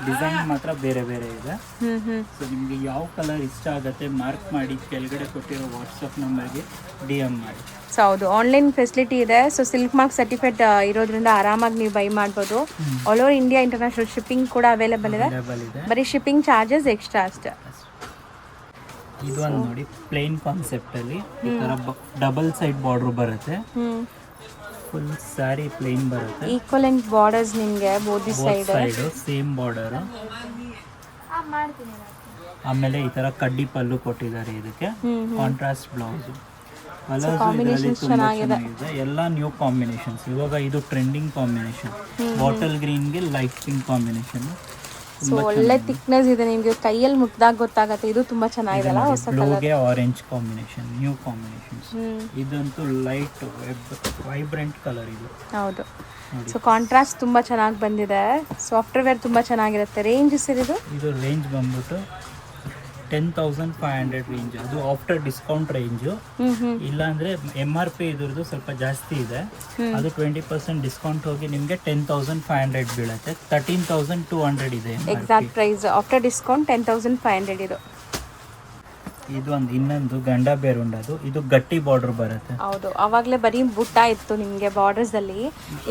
[SPEAKER 3] ಡಿಸೈನ್ ಮಾತ್ರ ಬೇರೆ ಇದೆ. ಸೊ ನಿಮಗೆ ಯಾವ ಕಲರ್ ಇಷ್ಟ ಆಗುತ್ತೆ ಮಾರ್ಕ್ ಮಾಡಿ, ಕೆಳಗಡೆ ಕೊಟ್ಟಿರೋ ವಾಟ್ಸಪ್ ನಂಬರ್ಗೆ DM ಮಾಡಿ.
[SPEAKER 1] ಸೊ ಹೌದು, ಆನ್ಲೈನ್ ಫೆಸಿಲಿಟಿ ಇದೆ. ಸೊ ಸಿಲ್ಕ್ ಮಾರ್ಕ್ ಸರ್ಟಿಫೈಡ್ ಇರೋದ್ರಿಂದ ಆರಾಮಾಗಿ ನೀವು ಬೈ ಮಾಡ್ಬೋದು. All over India international shipping ಕೂಡ ಅವೈಲೇಬಲ್ ಇದೆ. ಬರೀ ಶಿಪ್ಪಿಂಗ್ ಚಾರ್ಜಸ್ ಎಕ್ಸ್ಟ್ರಾ ಅಷ್ಟೇ.
[SPEAKER 3] ಇದು ಒಂದು ನೋಡಿ ಪ್ಲೇನ್ ಕಾನ್ಸೆಪ್ಟ್ ಅಲ್ಲಿ ಈ ತರ ಡಬಲ್ ಸೈಡ್ ಬಾರ್ಡರ್ ಬರುತ್ತೆ. ಫುಲ್ ಸ್ಯಾರಿ ಪ್ಲೇನ್ ಬರುತ್ತೆ.
[SPEAKER 1] ಈಕ್ವಲೆಂಟ್ ಬಾರ್ಡರ್ಸ್ ನಿಮಗೆ ಬೋದಿ ಸೈಡ್
[SPEAKER 3] ಸೇಮ್ ಬಾರ್ಡರ್. ಆಮೇಲೆ ಈ ತರ ಕಡ್ಡಿ ಪಲ್ಲು ಕೊಟ್ಟಿದ್ದಾರೆ. ಇದಕ್ಕೆ ಕಾಂಟ್ರಾಸ್ಟ್ ಬ್ಲೌಸ್. ಕಲರ್ಸ್ ಚೆನ್ನಾಗಿದೆ. ಎಲ್ಲ ನ್ಯೂ ಕಾಂಬಿನೇಷನ್ಸ್. ಇವಾಗ ಇದು ಟ್ರೆಂಡಿಂಗ್ ಕಾಂಬಿನೇಷನ್, ಬಾಟಲ್ ಗ್ರೀನ್ಗೆ ಲೈಟ್ ಪಿಂಕ್ ಕಾಂಬಿನೇಷನ್.
[SPEAKER 1] ಸೊ ಒಳ್ಳೆ ಥಿಕ್ನೆಸ್ ಇದೆ, ನಿಮಗೆ ಕೈಯಲ್ಲಿ ಮುಟ್ಟಿದಾಗ ಗೊತ್ತಾಗುತ್ತೆ. ಇದು ತುಂಬಾ ಚೆನ್ನಾಗಿದೆ ಅಲ್ಲ, ಹೊಸ colour.
[SPEAKER 3] Orange combination, new combinations. ಇದಂತೂ ಲೈಟ್ ವೈಬ್ರೆಂಟ್ ಕಲರ್ ಇದು.
[SPEAKER 1] ಹೌದು. ಸೊ ಕಾಂಟ್ರಾಸ್ಟ್ ತುಂಬಾ ಚೆನ್ನಾಗಿ ಬಂದಿದೆ. ಸಾಫ್ಟ್ವೇರ್ ವೇರ್ ತುಂಬಾ ಚೆನ್ನಾಗಿರುತ್ತೆ. ರೇಂಜ್ ಸರ್ ಇದು
[SPEAKER 3] ರೇಂಜ್ ಬಂದ್ಬಿಟ್ಟು 10,500 ರೇಂಜ್. ಅದು ಆಫ್ಟರ್ ಡಿಸ್ಕೌಂಟ್ ರೇಂಜು. ಇಲ್ಲಾಂದ್ರೆ MRP ಇದ್ರದ್ದು ಸ್ವಲ್ಪ ಜಾಸ್ತಿ ಇದೆ. ಅದು 20% ಡಿಸ್ಕೌಂಟ್ ಹೋಗಿ ನಿಮಗೆ 10,500 ಬೀಳುತ್ತೆ. 13,200 ಇದೆ
[SPEAKER 1] ಎಕ್ಸಾಕ್ಟ್ ಪ್ರೈಸ್. ಆಫ್ಟರ್ ಡಿಸ್ಕೌಂಟ್ 10,500 ಇದು.
[SPEAKER 3] ಇದು ಒಂದು ಇನ್ನೊಂದು ಗಂಡ ಬೇರುಂಡದು. ಇದು ಗಟ್ಟಿ ಬಾರ್ಡರ್ ಬರುತ್ತೆ.
[SPEAKER 1] ಹೌದು, ಅವಾಗಲೇ ಬರೀ ಬುಟ್ಟ ಇತ್ತು ನಿಮಗೆ ಬಾರ್ಡರ್ಸ್ ಅಲ್ಲಿ.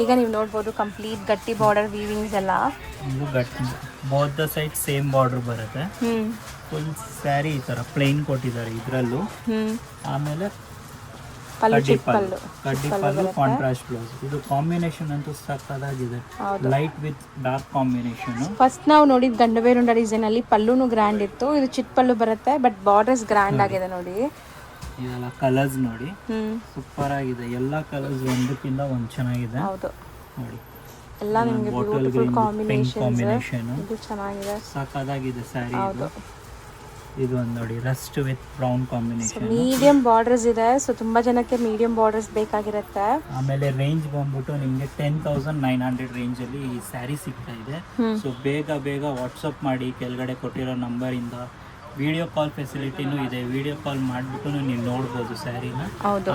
[SPEAKER 1] ಈಗ ನೀವು ನೋಡ್ಬೋದು ಕಂಪ್ಲೀಟ್ ಗಟ್ಟಿ ಬಾರ್ಡರ್ ವೀವಿಂಗ್ಸ್ ಎಲ್ಲ.
[SPEAKER 3] ಇದು ಗಟ್ಟಿ both the side same border ಬರುತ್ತೆ. ಫುಲ್ ಸ್ಯಾರಿ ಈ ತರ ಪ್ಲೇನ್ ಕೊಟ್ಟಿದ್ದಾರೆ ಇದರಲ್ಲೂ. ಆಮೇಲೆ ಕಡ್ಡಿ ಪಲ್ಲು ಕಾಂಟ್ರಾಸ್ಟ್ ಬ್ಲೌಸ್. ಇದು ಕಾಂಬಿನೇಷನ್ ಅಂತೂ ಸಕ್ಕತ್ತಾಗಿದೆ, light with dark combination.
[SPEAKER 1] First ನಾವು ನೋಡಿದ ಗಂಡ ಬೇರುಂಡ ಡಿಸೈನ್ ಅಲ್ಲಿ ಪಲ್ಲುನು ಗ್ರ್ಯಾಂಡ್ ಇತ್ತು. ಇದು ಚಿಟ್ ಪಲ್ಲು ಬರುತ್ತೆ, ಬಟ್ ಬಾರ್ಡರ್ಸ್ ಗ್ರ್ಯಾಂಡ್ ಆಗಿದೆ ನೋಡಿ.
[SPEAKER 3] ಇದೆಲ್ಲ ಕಲರ್ಸ್ ನೋಡಿ ಸೂಪರ್ ಆಗಿದೆ. ಎಲ್ಲ ಕಲರ್ಸ್ ಒಂದಕ್ಕಿಂತ ಒಂದು ಚೆನ್ನಾಗಿದೆ.
[SPEAKER 1] ಹೌದು
[SPEAKER 3] ನೋಡಿ,
[SPEAKER 1] ಎಲ್ಲ ನಿಮಗೆ ಬ್ಯೂಟಿಫುಲ್ ಕಾಂಬಿನೇಷನ್. ಇದು ಚೆನ್ನಾಗಿದೆ,
[SPEAKER 3] ಸಕ್ಕತ್ತಾಗಿದೆ ಸ್ಯಾರಿ ಇದು. ಇದು ಒಂದು ನೋಡಿ Rust with brown combination.
[SPEAKER 1] Medium borders ಇದೆ. ಸೊ ತುಂಬಾ ಜನಕ್ಕೆ ಮೀಡಿಯಂ ಬಾರ್ಡರ್ಸ್ ಬೇಕಾಗಿರುತ್ತೆ.
[SPEAKER 3] ಆಮೇಲೆ ರೇಂಜ್ ಬಂದ್ಬಿಟ್ಟು ನಿಮಗೆ 10,900 ರೇಂಜ್ ಅಲ್ಲಿ ಈ ಸ್ಯಾರಿ ಸಿಗ್ತಾ ಇದೆ. ಸೊ ಬೇಗ ವಾಟ್ಸಪ್ ಮಾಡಿ, ಕೆಳಗಡೆ ಕೊಟ್ಟಿರೋ ನಂಬರ್ ಇಂದ. ವಿಡಿಯೋ ಕಾಲ್ ಫೆಸಿಲಿಟಿನೂ ಇದೆ. ವಿಡಿಯೋ ಕಾಲ್ ಮಾಡಿಬಿಟ್ಟು ನೀವು ನೋಡ್ಬೋದು ಸ್ಯಾರಿನ.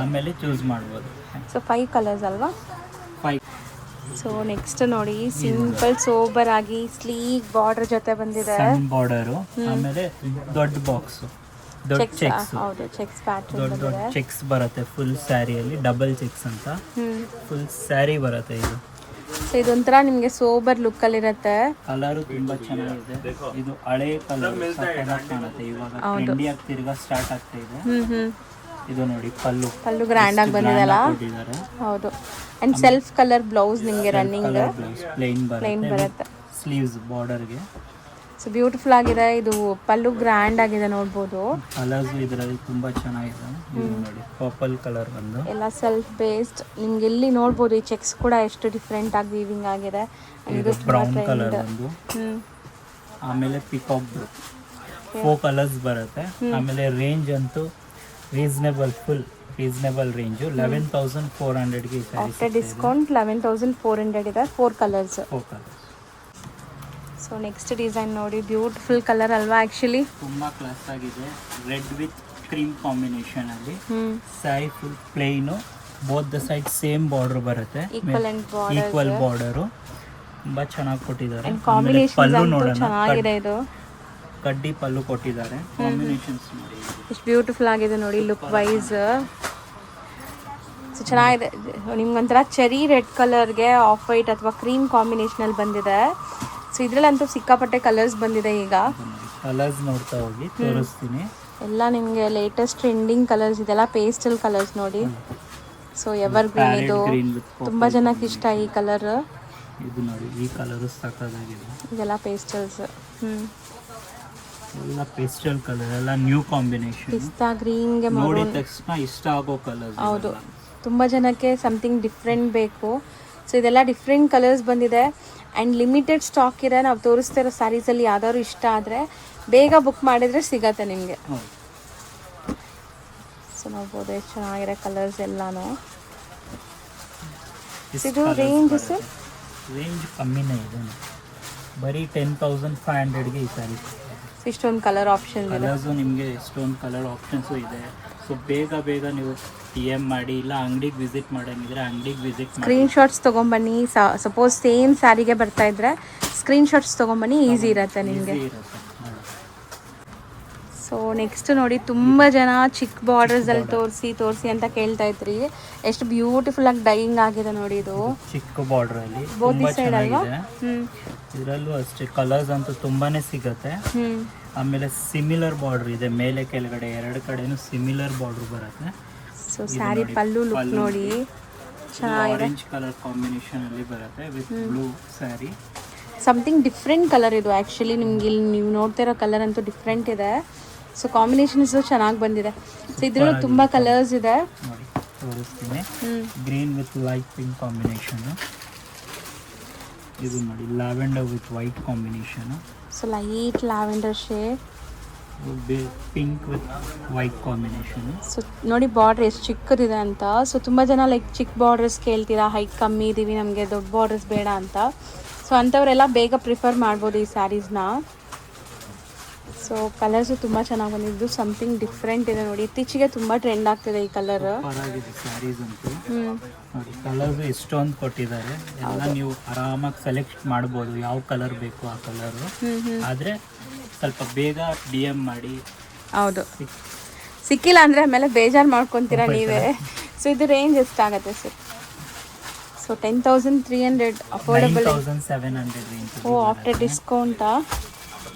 [SPEAKER 3] ಆಮೇಲೆ ಚೂಸ್ ಮಾಡ್ಬೋದು.
[SPEAKER 1] ಸೊ 5 ಕಲರ್ಸ್ ಅಲ್ವಾ?
[SPEAKER 3] 5
[SPEAKER 1] ಸೊ ನೆಕ್ಸ್ಟ್ ನೋಡಿ ಸಿಂಪಲ್ ಸೋಬರ್ ಆಗಿ ಸ್ಲೀಕ್ ಬಾರ್ಡರ್ ಜೊತೆ ಬಂದಿದೆ.
[SPEAKER 3] ಸಣ್ಣ ಬಾರ್ಡರು, ಆಮೇಲೆ ದೊಡ್ಡ ಬಾಕ್ಸ್, ದೊಡ್ಡ ಚೆಕ್ಸ್,
[SPEAKER 1] ಹೌದು ಚೆಕ್ಸ್ ಪ್ಯಾಟರ್ನ್
[SPEAKER 3] ದೊಡ್ಡ ದೊಡ್ಡ ಚೆಕ್ಸ್ ಬರುತ್ತೆ ಫುಲ್ ಸ್ಯಾರಿಯಲ್ಲಿ. ಡಬಲ್ ಚೆಕ್ಸ್ ಅಂತ ಫುಲ್ ಸ್ಯಾರಿ ಬರುತ್ತೆ ಇದು.
[SPEAKER 1] ಸೊ ಇದೊಂಥರ ನಿಮಗೆ ಸೋಬರ್ ಲುಕ್ ಅಲ್ಲಿ ಇರುತ್ತೆ.
[SPEAKER 3] ಕಲರ್ ತುಂಬಾ ಚೆನ್ನಾಗಿದೆ. ಇದು ಹಳೆ ಕಲರ್ ಕಾಣುತ್ತೆ, ಇವಾಗ ಟ್ರೆಂಡಿ ಆಗಿ ತಿರ್ಗಾ ಸ್ಟಾರ್ಟ್ ಆಗ್ತಾ ಇದೆ. ಇದು ನೋಡಿ ಪಲ್ಲು
[SPEAKER 1] ಗ್ರ್ಯಾಂಡ್ ಆಗಿ ಬಂದಿದೆಲ್ಲ. ಹೌದು. ಅಂಡ್ ಸೆಲ್ಫ್ ಕಲರ್ ಬ್ಲೌಸ್ ನಿಮಗೆ ರನ್ನಿಂಗ್
[SPEAKER 3] ಪ್ಲೇನ್ ಬರುತ್ತೆ. ಸ್ಲೀವ್ಸ್ ಬಾರ್ಡರ್ಗೆ
[SPEAKER 1] ಸೊ ಬ್ಯೂಟಿಫುಲ್ ಆಗಿದೆ. ಇದು ಪಲ್ಲು ಗ್ರ್ಯಾಂಡ್ ಆಗಿದೆ ನೋಡ್ಬೋದು.
[SPEAKER 3] ಕಲರ್ಸ್ ಇದರಲ್ಲಿ ತುಂಬಾ ಚೆನ್ನಾಗಿದೆ. ಇದು ನೋಡಿ ಪರ್ಪಲ್ ಕಲರ್ ಬಂದು
[SPEAKER 1] ಎಲ್ಲ ಸೆಲ್ಫ್ ಬೇಸ್ಡ್. ನಿಮ್ಗೆ ಇಲ್ಲಿ ನೋಡ್ಬೋದು ಈ ಚೆಕ್ಸ್ ಕೂಡ ಎಷ್ಟು ಡಿಫ್ರೆಂಟ್ ಆಗಿ ವೀವಿಂಗ್ ಆಗಿದೆ.
[SPEAKER 3] ಇದು ಬ್ರೌನ್ ಕಲರ್ ಬಂದು, ಆಮೇಲೆ ಪಿಕಾಕ್ ಬ್ಲೂ, 4 ಕಲರ್ಸ್ ಬರುತ್ತೆ. ಆಮೇಲೆ ರೇಂಜ್ ಅಂತೂ ಫುಲ್ ರೀಸನೇಬಲ್ ರೇಂಜು. 11,400ಗೆ
[SPEAKER 1] ಆಫ್ಟರ್ ಡಿಸ್ಕೌಂಟ್ 11,400 ಇದೆ. 4 ಕಲರ್ಸ್. ಸೊ ನೆಕ್ಸ್ಟ್ ಡಿಸೈನ್ ನೋಡಿ, ಬ್ಯೂಟಿಫುಲ್ ಕಲರ್ ಅಲ್ವಾ? ಆ್ಯಕ್ಚುಲಿ
[SPEAKER 3] ತುಂಬಾ ಕ್ಲಾಸ್ ಆಗಿದೆ. ರೆಡ್ ವಿತ್ ಕ್ರೀಮ್ ಕಾಂಬಿನೇಷನ್ ಅಲ್ಲಿ sari full plain, both the side same border ಬರುತ್ತೆ, ಈಕ್ವಲ್ ಬಾರ್ಡರು. ತುಂಬಾ ಚೆನ್ನಾಗಿ ಕೊಟ್ಟಿದ್ದಾರೆ. ಪಲ್ಲು ನೋಡೋಣ,
[SPEAKER 1] ಚೆನ್ನಾಗಿದೆ. ಇದು
[SPEAKER 3] ಕಡ್ಡಿ ಪಲ್ಲು ಕೊಟ್ಟಿದ್ದಾರೆ. ಕಾಂಬಿನೇಷನ್ಸ್ ನೋಡಿ
[SPEAKER 1] ಎಷ್ಟು ಬ್ಯೂಟಿಫುಲ್ ಆಗಿದೆ ನೋಡಿ ಲುಕ್ ವೈಸ್. ಸೊ ಚೆನ್ನಾಗಿದೆ. ನಿಮ್ಗೊಂಥರ ಚೆರಿ ರೆಡ್ ಕಲರ್ಗೆ ಆಫ್ ವೈಟ್ ಅಥವಾ ಕ್ರೀಮ್ ಕಾಂಬಿನೇಷನಲ್ಲಿ ಬಂದಿದೆ. ಸೊ ಇದ್ರಲ್ಲಂತೂ ಸಿಕ್ಕಾಪಟ್ಟೆ ಕಲರ್ಸ್ ಬಂದಿದೆ. ಈಗ
[SPEAKER 3] ಕಲರ್ಸ್ ನೋಡ್ತಾ ಹೋಗಿ ತೋರಿಸ್ತೀನಿ.
[SPEAKER 1] ಎಲ್ಲ ನಿಮಗೆ ಲೇಟೆಸ್ಟ್ ಟ್ರೆಂಡಿಂಗ್ ಕಲರ್ಸ್ ಇದೆಲ್ಲ ಪೇಸ್ಟಲ್ ಕಲರ್ಸ್ ನೋಡಿ. ಸೊ ಎವರ್ ಗ್ರೀನ್, ಇದು ತುಂಬ ಜನಕ್ಕೆ ಇಷ್ಟ ಈ ಕಲರ್.
[SPEAKER 3] ಇದು ನೋಡಿ ಈ ಕಲರ್ ಸಕ್ಕತ್ತಾಗಿದೆ.
[SPEAKER 1] ಇದೆಲ್ಲ ಪೇಸ್ಟಲ್ಸ್.
[SPEAKER 3] ಎಲ್ಲ ಪೇಸ್ಟಲ್ ಕಲರ್, ಎಲ್ಲ ನ್ಯೂ ಕಾಂಬಿನೇಷನ್.
[SPEAKER 1] ಪಿಸ್ತಾ ಗ್ರೀನ್ಗೆ
[SPEAKER 3] ನೋಡಿದ ತಕ್ಷಣ ಇಷ್ಟ ಆಗೋ ಕಲರ್.
[SPEAKER 1] ಹೌದು, ತುಂಬ ಜನಕ್ಕೆ ಸಮಥಿಂಗ್ ಡಿಫ್ರೆಂಟ್ ಬೇಕು. ಸೊ ಇದೆಲ್ಲ ಡಿಫ್ರೆಂಟ್ ಕಲರ್ಸ್ ಬಂದಿದೆ ಆ್ಯಂಡ್ ಲಿಮಿಟೆಡ್ ಸ್ಟಾಕ್ ಇದೆ. ನಾವು ತೋರಿಸ್ತಿರೋ ಸ್ಯಾರೀಸಲ್ಲಿ ಯಾವ್ದಾದ್ರು ಇಷ್ಟ ಆದರೆ ಬೇಗ ಬುಕ್ ಮಾಡಿದರೆ ಸಿಗತ್ತೆ ನಿಮಗೆ. ಸೊ ನೋಡ್ಬೋದು ಎಷ್ಟು ಚೆನ್ನಾಗಿರೋ ಕಲರ್ಸ್ ಎಲ್ಲಾನು. ಇದು ರೇಂಜ್
[SPEAKER 3] ಕಮ್ಮಿನೇ ಇದೆ, ಬರೀ 10,500ಗೆ ಈ ಸ್ಯಾರಿ.
[SPEAKER 1] ಇಷ್ಟೊಂದು ಕಲರ್ ಆಪ್ಷನ್ ಇದೆ.
[SPEAKER 3] ಕಲರ್ಸು ನಿಮಗೆ ಎಷ್ಟೊಂದು ಕಲರ್ ಆಪ್ಷನ್ಸು ಇದೆ. ಸೊ ಬೇಗ ನೀವು DM ಮಾಡಿ, ಇಲ್ಲ ಅಂಗಡಿಗೆ ವಿಸಿಟ್ ಮಾಡೋಂಗಿದ್ರೆ ಅಂಗಡಿಗೆ ವಿಸಿಟ್ ಮಾಡಿ
[SPEAKER 1] ಸ್ಕ್ರೀನ್ಶಾಟ್ಸ್ ತೊಗೊಂಬನ್ನಿ. ಸಪೋಸ್ ಸೇಮ್ ಸ್ಯಾರಿಗೆ ಬರ್ತಾ ಇದ್ರೆ ಸ್ಕ್ರೀನ್ಶಾಟ್ಸ್ ತೊಗೊಂಬನ್ನಿ, ಈಸಿ ಇರುತ್ತೆ ನಿಮಗೆ. ಸೊ ನೆಕ್ಸ್ಟ್ ನೋಡಿ, ತುಂಬ ಜನ ಚಿಕ್ಕ ಬಾರ್ಡರ್ಸಲ್ಲಿ ತೋರಿಸಿ ಅಂತ ಕೇಳ್ತಾ ಇದ್ರಿ. ಎಷ್ಟು ಬ್ಯೂಟಿಫುಲ್ ಆಗಿ ಡೈಯಿಂಗ್ ಆಗಿದೆ ನೋಡಿ. ಇದು
[SPEAKER 3] ಚಿಕ್ಕ ಬಾರ್ಡರ್ ಅಲ್ಲಿ
[SPEAKER 1] ಬೋತಿ ಸೈಡ್ ಅಲ್ವಾ?
[SPEAKER 3] ಇದರಲ್ಲೂ ಅಷ್ಟೇ ಕಲರ್ಸ್ ಅಂತೂ ತುಂಬಾನೇ ಸಿಗುತ್ತೆ. ಆಮೇಲೆ ಸಿಮಿಲರ್ ಬಾರ್ಡರ್ ಇದೆ, ಮೇಲೆ ಕೆಳಗಡೆ ಎರಡು ಕಡೆನೂ ಸಿಮಿಲರ್ ಬಾರ್ಡರ್ ಬರುತ್ತೆ.
[SPEAKER 1] ಸೊ ಸ್ಯಾರಿ ಪಲ್ಲು ಲುಕ್ ನೋಡಿ ಚೆನ್ನಾಗಿದೆ.
[SPEAKER 3] ಆರೆಂಜ್ ಕಲರ್ ಕಾಂಬಿನೇಷನ್ ಅಲ್ಲಿ ಬರುತ್ತೆ with blue sari.
[SPEAKER 1] Something different colour ಇದು. ಆ್ಯಕ್ಚುಲಿ ನಿಮ್ಗೆ ಇಲ್ಲಿ ನೀವು ನೋಡ್ತಿರೋ ಕಲರ್ ಅಂತೂ ಡಿಫ್ರೆಂಟ್ ಇದೆ. ಸೊ ಕಾಂಬಿನೇಷನ್ಸು ಚೆನ್ನಾಗಿ ಬಂದಿದೆ. ಸೊ ಇದರಲ್ಲೂ ತುಂಬ ಕಲರ್ಸ್ ಇದೆ
[SPEAKER 3] ನೋಡಿ, ತೋರಿಸ್ತೀನಿ. Green with light pink combination. ಇದು ನೋಡಿ lavender with white combination.
[SPEAKER 1] So light lavender shade,
[SPEAKER 3] pink with white combination.
[SPEAKER 1] So ನೋಡಿ ಬಾರ್ಡರ್ ಎಷ್ಟು ಚಿಕ್ಕದಿದೆ ಅಂತ. ಸೊ ತುಂಬ ಜನ ಲೈಕ್ ಚಿಕ್ಕ ಬಾರ್ಡರ್ಸ್ ಕೇಳ್ತೀರಾ, ಹೈಟ್ ಕಮ್ಮಿ ಇದ್ದೀವಿ, ನಮಗೆ ದೊಡ್ಡ ಬಾರ್ಡರ್ಸ್ ಬೇಡ ಅಂತ. ಸೊ ಅಂಥವರೆಲ್ಲ ಬೇಗ ಪ್ರಿಫರ್ ಮಾಡ್ಬೋದು ಈ ಸ್ಯಾರೀಸ್ನ. ಸೊ ಕಲರ್ಸು ತುಂಬ ಚೆನ್ನಾಗಿ ಬಂದಿದ್ದು, ಸಮಥಿಂಗ್ ಡಿಫ್ರೆಂಟ್ ಇದೆ ನೋಡಿ. ಇತ್ತೀಚೆಗೆ ತುಂಬ ಟ್ರೆಂಡ್ ಆಗ್ತಿದೆ ಈ ಕಲರ್.
[SPEAKER 3] ಸ್ಯಾರೀಸ್ ಅಂತೂ ನೋಡಿ, ಕಲರ್ಸ್ ಎಷ್ಟೊಂದು ಕೊಟ್ಟಿದ್ದಾರೆ. ಎಲ್ಲ ನೀವು ಆರಾಮಾಗಿ ಸೆಲೆಕ್ಟ್ ಮಾಡ್ಬೋದು, ಯಾವ ಕಲರ್ ಬೇಕು ಆ ಕಲರು. ಆದರೆ ಸ್ವಲ್ಪ ಬೇಗ DM ಮಾಡಿ.
[SPEAKER 1] ಹೌದು, ಸಿಕ್ಕಿಲ್ಲ ಅಂದರೆ ಆಮೇಲೆ ಬೇಜಾರು ಮಾಡ್ಕೊತೀರಾ ನೀವೇ. ಸೊ ಇದು ರೇಂಜ್ ಎಷ್ಟಾಗುತ್ತೆ ಸರ್? So 10,300 affordable.
[SPEAKER 3] 9,700 ರೇಂಜ್.
[SPEAKER 1] ಓ, ಆಫ್ಟರ್ ಡಿಸ್ಕೌಂಟಾ?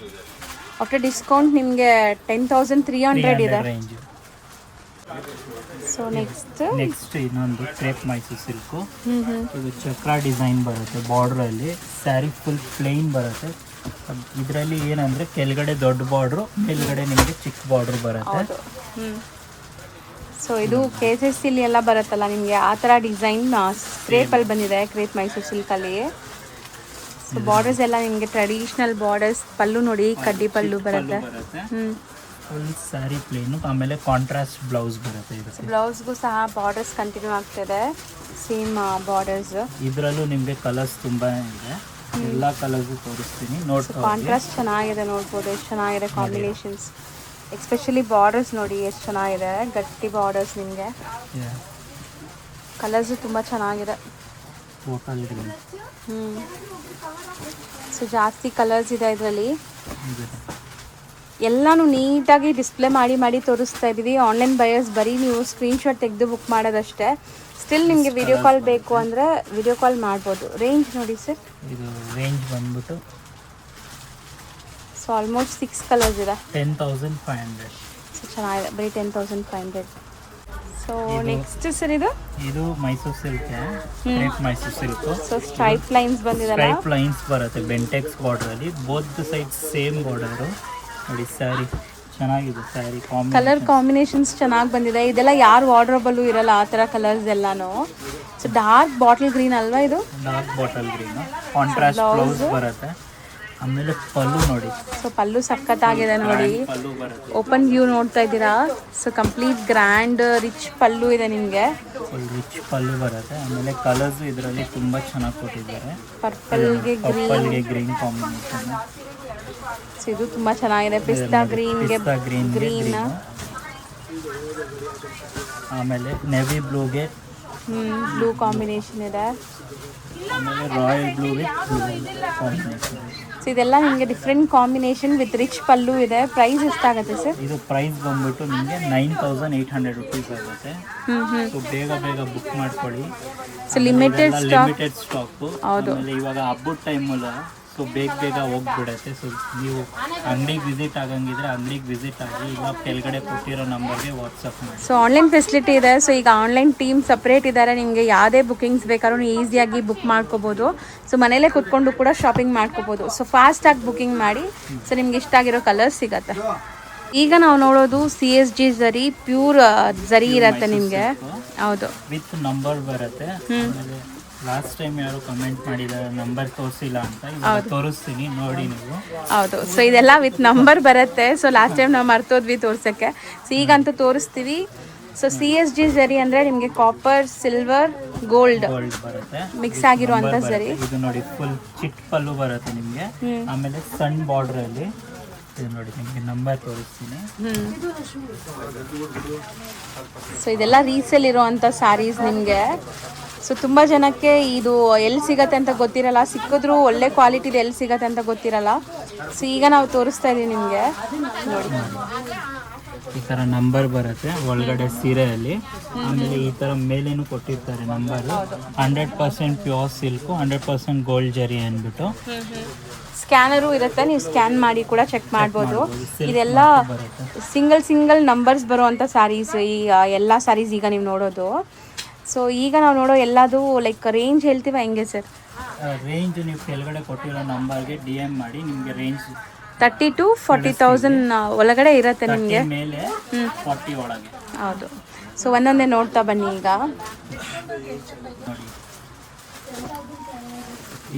[SPEAKER 1] ಆಫ್ಟರ್ ಡಿಸ್ಕೌಂಟ್ ನಿಮಗೆ 10,300 ಇದೆ
[SPEAKER 3] ರೇಂಜ್.
[SPEAKER 1] ಸೊ ನೆಕ್ಸ್ಟ್
[SPEAKER 3] ಇನ್ನೊಂದು ಕ್ರೇಪ್ ಮೈಸೂರು ಸಿಲ್ಕು. ಇದು ಚಕ್ರ ಡಿಸೈನ್ ಬರುತ್ತೆ ಬಾರ್ಡ್ರಲ್ಲಿ. ಸ್ಯಾರಿ ಫುಲ್ ಪ್ಲೇನ್ ಬರುತ್ತೆ. ಇದರಲ್ಲಿ ಏನಂದರೆ ಕೆಳಗಡೆ ದೊಡ್ಡ ಬಾರ್ಡ್ರು, ಮೇಲ್ಗಡೆ ನಿಮಗೆ ಚಿಕ್ಕ ಬಾರ್ಡ್ರ್ ಬರುತ್ತೆ.
[SPEAKER 1] ಸೊ ಇದು KCSಲಿ ಎಲ್ಲ ಬರುತ್ತಲ್ಲ ನಿಮಗೆ, ಆ ಥರ ಡಿಸೈನ್ ಕ್ರೇಪಲ್ಲಿ ಬಂದಿದೆ, ಕ್ರೇಪ್ ಮೈಸೂರು ಸಿಲ್ಕಲ್ಲಿ. ಸೊ ಬಾರ್ಡರ್ಸ್ ಎಲ್ಲ ನಿಮಗೆ ಟ್ರೆಡಿಷ್ನಲ್ ಬಾರ್ಡರ್ಸ್. ಪಲ್ಲು ನೋಡಿ ಕಡ್ಡಿ ಪಲ್ಲು ಬರುತ್ತೆ.
[SPEAKER 3] ಫುಲ್ ಸ್ಯಾರಿ ಪ್ಲೇನು, ಆಮೇಲೆ ಕಾಂಟ್ರಾಸ್ಟ್ ಬ್ಲೌಸ್ ಬರುತ್ತೆ. ಇದಕ್ಕೆ
[SPEAKER 1] ಬ್ಲೌಸ್ಗೂ ಸಹ ಬಾರ್ಡರ್ಸ್ ಕಂಟಿನ್ಯೂ ಆಗ್ತಿದೆ, ಸೇಮ್ ಬಾರ್ಡರ್ಸ್.
[SPEAKER 3] ಇದರಲ್ಲೂ ನಿಮಗೆ ಕಲರ್ಸ್ ತುಂಬಾ ಇದೆ, ಎಲ್ಲ ಕಲರ್ಸು ತೋರಿಸ್ತೀನಿ ನೋಡ್ತಾ.
[SPEAKER 1] ಕಾಂಟ್ರಾಸ್ಟ್ ಚೆನ್ನಾಗಿದೆ, ನೋಡ್ಬೋದು ಎಷ್ಟು ಚೆನ್ನಾಗಿದೆ ಕಾಂಬಿನೇಷನ್ಸ್. ಎಸ್ಪೆಷಲಿ ಬಾರ್ಡರ್ಸ್ ನೋಡಿ ಎಷ್ಟು ಚೆನ್ನಾಗಿದೆ, ಗಟ್ಟಿ ಬಾರ್ಡರ್ಸ್. ನಿಮಗೆ ಕಲರ್ಸು ತುಂಬ ಚೆನ್ನಾಗಿದೆ.
[SPEAKER 3] ಟೋಟಲ್ ಗ್ರೀನ್
[SPEAKER 1] ಸೊ ಜಾಸ್ತಿ ಕಲರ್ಸ್ ಇದೆ ಇದರಲ್ಲಿ. ಎಲ್ಲಾನು ನೀಟಾಗಿ ಡಿಸ್ಪ್ಲೇ ಮಾಡಿ ತೋರಿಸ್ತಾ ಇದ್ದೀವಿ. ಆನ್ಲೈನ್ ಬಯರ್ಸ್ ಬರೀ ನೀವು ಸ್ಕ್ರೀನ್ಶಾಟ್ ತೆಗೆದು ಬುಕ್ ಮಾಡೋದಷ್ಟೇ. ಸ್ಟಿಲ್ ನಿಮಗೆ ವಿಡಿಯೋ ಕಾಲ್ ಬೇಕು ಅಂದರೆ ವಿಡಿಯೋ ಕಾಲ್ ಮಾಡ್ಬೋದು. ರೇಂಜ್ ನೋಡಿ ಸರ್,
[SPEAKER 3] ಇದು ರೇಂಜ್ ಬಂದ್ಬಿಟ್ಟು
[SPEAKER 1] ಸೊ ಆಲ್ಮೋಸ್ಟ್ 6 ಕಲರ್ಸ್ ಇದೆ.
[SPEAKER 3] 10,500.
[SPEAKER 1] ಸೊ ಚೆನ್ನಾಗಿದೆ, ಬರೀ 10,500. ಸೊ ನೆಕ್ಸ್ಟ್ ಸರ್ ಇದು
[SPEAKER 3] Mysore silk, crepe Mysore silk.
[SPEAKER 1] So stripe lines ಬಂದಿದೆಲ್ಲ,
[SPEAKER 3] ಸ್ಟ್ರೈಪ್ ಲೈನ್ಸ್ ಬರುತ್ತೆ ಬೆಂಟೆಕ್ಸ್ ಬಾರ್ಡರ್ ಅಲ್ಲಿ. ಬೋತ್ ಸೈಡ್ ಸೇಮ್ ಬಾರ್ಡರ್ ನೋಡಿ. ಸ್ಯಾರಿ ಚೆನ್ನಾಗಿದೆ, ಸ್ಯಾರಿ
[SPEAKER 1] ಕಲರ್ ಕಾಂಬಿನೇಷನ್ಸ್ ಚೆನ್ನಾಗಿ ಬಂದಿದೆ. ಇದೆಲ್ಲ ಯಾರು ವಾರ್ಡ್ರೋಬಲ್ಲೂ ಇರಲ್ಲ ಆ ಥರ ಕಲರ್ಸ್ ಎಲ್ಲಾನು. ಸೊ ಡಾರ್ಕ್ ಬಾಟಲ್ ಗ್ರೀನ್ ಅಲ್ವಾ ಇದು?
[SPEAKER 3] Dark bottle green contrast blouse ಬರುತ್ತೆ. ಆಮೇಲೆ ಪಲ್ಲು ನೋಡಿ,
[SPEAKER 1] ಸೊ ಪಲ್ಲು ಸಖತ್ತಾಗಿದೆ ನೋಡಿ.
[SPEAKER 3] ಪಲ್ಲು ಬರುತ್ತೆ,
[SPEAKER 1] ಓಪನ್ ವ್ಯೂ ನೋಡ್ತಾ ಇದ್ದೀರಾ. ಸೊ ಕಂಪ್ಲೀಟ್ ಗ್ರ್ಯಾಂಡ್ ರಿಚ್ ಪಲ್ಲು ಇದೆ ನಿಮಗೆ,
[SPEAKER 3] ಫುಲ್ ರಿಚ್ ಪಲ್ಲು ಬರುತ್ತೆ. ಆಮೇಲೆ ಕಲರ್ಸ್ ಇದರಲ್ಲಿ ತುಂಬಾ ಚೆನ್ನಾಗಿ ಕೊಟ್ಟಿದ್ದಾರೆ.
[SPEAKER 1] ಪರ್ಪಲ್ಗೆ
[SPEAKER 3] ಗ್ರೀನ್ ಕಾಂಬಿನೇಷನ್.
[SPEAKER 1] ಸೊ ಇದು ತುಂಬಾ ಚೆನ್ನಾಗಿದೆ. ಪಿಸ್ತಾ ಗ್ರೀನ್ಗೆ ಗ್ರೀನ್,
[SPEAKER 3] ಆಮೇಲೆ ನೆವಿ ಬ್ಲೂಗೆ
[SPEAKER 1] ಬ್ಲೂ ಕಾಂಬಿನೇಷನ್ ಇದೆ.
[SPEAKER 3] ಆಮೇಲೆ royal blue with blue combination.
[SPEAKER 1] So ಇದೆಲ್ಲ ನಿಮಗೆ ಡಿಫ್ರೆಂಟ್ ಕಾಂಬಿನೇಷನ್ ವಿತ್ ರಿಚ್ ಪಲ್ಲು ಇದೆ. ಪ್ರೈಸ್ ಎಷ್ಟಾಗುತ್ತೆ ಸರ್?
[SPEAKER 3] ಇದು ಪ್ರೈಸ್ ಬಂದ್ಬಿಟ್ಟು ನಿಮಗೆ 9,800 ರುಪೀಸ್ ಆಗುತ್ತೆ. ಸೊ ಬೇಗ ಬುಕ್ ಮಾಡ್ಕೊಳ್ಳಿ.
[SPEAKER 1] So limited
[SPEAKER 3] stock.
[SPEAKER 1] ಹೌದು,
[SPEAKER 3] ಆಮೇಲೆ ಇವಾಗ ಹಬ್ಬದ ಟೈಮಲ್ಲ, ಸೊ ಬೇಗ ಹೋಗ್ಬಿಡತ್ತೆ. ಸೊ ನೀವು ಅಂಗಡಿಗೆ ವಿಸಿಟ್ ಆಗಂಗಿದ್ರೆ ಅಂಗಡಿಗೆ ವಿಸಿಟ್ ಆಗಿ, ಇಲ್ಲ ಕೆಳಗಡೆ ಕೊಟ್ಟಿರೋ ನಂಬರ್ಗೆ ವಾಟ್ಸಪ್ ಮಾಡಿ.
[SPEAKER 1] ಸೊ ಆನ್ಲೈನ್ ಫೆಸಿಲಿಟಿ ಇದೆ. ಸೊ ಈಗ ಆನ್ಲೈನ್ ಟೀಮ್ ಸಪ್ರೇಟ್ ಇದ್ದಾರೆ. ನಿಮಗೆ ಯಾವುದೇ ಬುಕಿಂಗ್ಸ್ ಬೇಕಾದ್ರೂ ಈಸಿಯಾಗಿ ಬುಕ್ ಮಾಡ್ಕೋಬೋದು. ಸೊ ಮನೇಲೇ ಕುತ್ಕೊಂಡು ಕೂಡ ಶಾಪಿಂಗ್ ಮಾಡ್ಕೋಬೋದು. ಸೊ ಫಾಸ್ಟಾಗಿ ಬುಕಿಂಗ್ ಮಾಡಿ. ಸೊ ನಿಮ್ಗೆ ಇಷ್ಟ ಆಗಿರೋ ಕಲರ್ಸ್ ಸಿಗತ್ತೆ. ಈಗ ನಾವು ನೋಡೋದು CSG ಜರಿ, ಪ್ಯೂರ್ ಜರಿ ಇರತ್ತೆ ನಿಮಗೆ. ಹೌದು,
[SPEAKER 3] ವಿತ್ ನಂಬರ್ ಬರುತ್ತೆ. ಆಮೇಲೆ ಲಾಸ್ಟ್ ಟೈಮ್ ಯಾರು ಕಮೆಂಟ್ ಮಾಡಿದ್ದಾರೆ ನಂಬರ್ ತೋರಿಸಿಲ್ಲ ಅಂತ, ಇವಾಗ ತೋರಿಸ್ತೀನಿ ನೋಡಿ ನೀವು.
[SPEAKER 1] ಹೌದು, ಸೊ ಇದೆಲ್ಲ ವಿತ್ ನಂಬರ್ ಬರುತ್ತೆ. ಸೊ ಲಾಸ್ಟ್ ಟೈಮ್ ನಾವು ಮರ್ತೋದ್ವಿ ತೋರ್ಸಕ್ಕೆ. ಸೊ ಈಗಂತೂ ತೋರಿಸ್ತೀವಿ. ಸೊ CSG ಜರಿ ಅಂದರೆ ನಿಮಗೆ ಕಾಪರ್, ಸಿಲ್ವರ್, ಗೋಲ್ಡ್
[SPEAKER 3] ಬರುತ್ತೆ,
[SPEAKER 1] ಮಿಕ್ಸ್ ಆಗಿರುವಂಥ ಜರಿ.
[SPEAKER 3] ಇದು ನೋಡಿ ಫುಲ್ ಚಿಟ್ ಪಲ್ಲು ಬರುತ್ತೆ ನಿಮಗೆ. ಆಮೇಲೆ ಸಣ್ಣ ಬಾರ್ಡರ್ ಅಲ್ಲಿ ಇದು ನೋಡಿ ನಿಮಗೆ ನಂಬರ್ ತೋರಿಸ್ತೀನಿ.
[SPEAKER 1] ಸೊ ಇದೆಲ್ಲ ರೀಸೇಲ್ ಇರುವಂಥ ಸ್ಯಾರೀಸ್ ನಿಮಗೆ. ಸೊ ತುಂಬ ಜನಕ್ಕೆ ಇದು ಎಲ್ಲಿ ಸಿಗತ್ತೆ ಅಂತ ಗೊತ್ತಿರಲ್ಲ, ಸಿಕ್ಕಿದ್ರೂ ಒಳ್ಳೆ ಕ್ವಾಲಿಟಿದು ಎಲ್ಲಿ ಸಿಗತ್ತೆ ಅಂತ ಗೊತ್ತಿರಲ್ಲ. ಸೊ ಈಗ ನಾವು ತೋರಿಸ್ತಾ ಇದೀವಿ ನಿಮಗೆ ನೋಡಿ.
[SPEAKER 3] ಈ ಥರ ನಂಬರ್ ಬರುತ್ತೆ ಒಳಗಡೆ ಸೀರೆಯಲ್ಲಿ. ಆಮೇಲೆ ಈ ಥರ ಮೇಲೇನು ಕೊಟ್ಟಿರ್ತಾರೆ ನಂಬರ್. 100% ಪ್ಯೂರ್ ಸಿಲ್ಕು, 100% ಗೋಲ್ಡ್ ಜರಿ ಅಂದ್ಬಿಟ್ಟು.
[SPEAKER 1] ಸ್ಕ್ಯಾನರು ಇರುತ್ತೆ, ನೀವು ಸ್ಕ್ಯಾನ್ ಮಾಡಿ ಕೂಡ ಚೆಕ್ ಮಾಡ್ಬೋದು. ಇದೆಲ್ಲ ಸಿಂಗಲ್ ನಂಬರ್ಸ್ ಬರುವಂಥ ಸ್ಯಾರೀಸ್. ಈ ಎಲ್ಲ ಸ್ಯಾರೀಸ್ ಈಗ ನೀವು ನೋಡೋದು. ಸೊ ಈಗ ನಾವು ನೋಡೋ ಎಲ್ಲದು ಲೈಕ್ ರೇಂಜ್ ಹೇಳ್ತೀವ ಹೆಂಗೆ ಸರ್?
[SPEAKER 3] ರೇಂಜ್ ನೀವು ಕೆಳಗಡೆ ಕೊಟ್ಟಿರೋ ನಂಬರ್ಗೆ DM ಮಾಡಿ. ನಿಮಗೆ ರೇಂಜ್
[SPEAKER 1] 30,000 to 40,000 ಒಳಗಡೆ ಇರುತ್ತೆ ನಿಮಗೆ.
[SPEAKER 3] ಮೇಲೆ 40 ಒಳಗೆ.
[SPEAKER 1] ಹೌದು. ಸೊ ಒಂದೊಂದೇ ನೋಡ್ತಾ ಬನ್ನಿ. ಈಗ
[SPEAKER 3] ನೋಡಿ,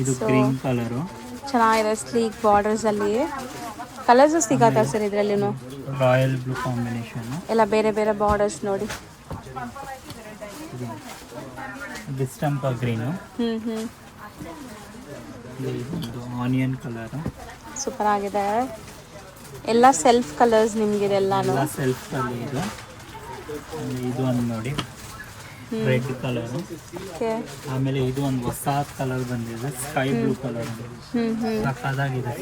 [SPEAKER 3] ಇದು ಗ್ರೀನ್ ಕಲರು
[SPEAKER 1] ಚೆನ್ನಾಗಿದೆ, ಸ್ಲೀಕ್ ಬಾರ್ಡರ್ಸ್ ಅಲ್ಲಿ. ಕಲರ್ಸ್ ಸಿಗತ್ತಾ ಸರ್ ಇದರಲ್ಲಿ?
[SPEAKER 3] ರಾಯಲ್ ಬ್ಲೂ ಕಾಂಬಿನೇಷನ್
[SPEAKER 1] ಎಲ್ಲ ಬೇರೆ ಬೇರೆ ಬಾರ್ಡರ್ಸ್ ನೋಡಿ.
[SPEAKER 3] ಡಿಸ್ಟಂಪ ಗ್ರೀನು, ಇದು ಆನಿಯನ್ ಕಲರ್.
[SPEAKER 1] ಸೂಪರ್ ಆಗಿದೆ. ಎಲ್ಲ ಸೆಲ್ಫ್ ಕಲರ್ಸ್ ನಿಮ್ಗೆ ಇದೆಲ್ಲಾನು
[SPEAKER 3] ಸೆಲ್ಫ್ ಅಲ್ಲಿ. ಇದು ಒಂದು ನೋಡಿ ರೆಡ್ ಕಲರ್. ಆಮೇಲೆ ಇದು ಒಂದು ಹೊಸ ಕಲರ್ ಬಂದಿದೆ, ಸ್ಕೈ ಬ್ಲೂ ಕಲರ್. ಸಕ್ಕದಾಗಿದೆ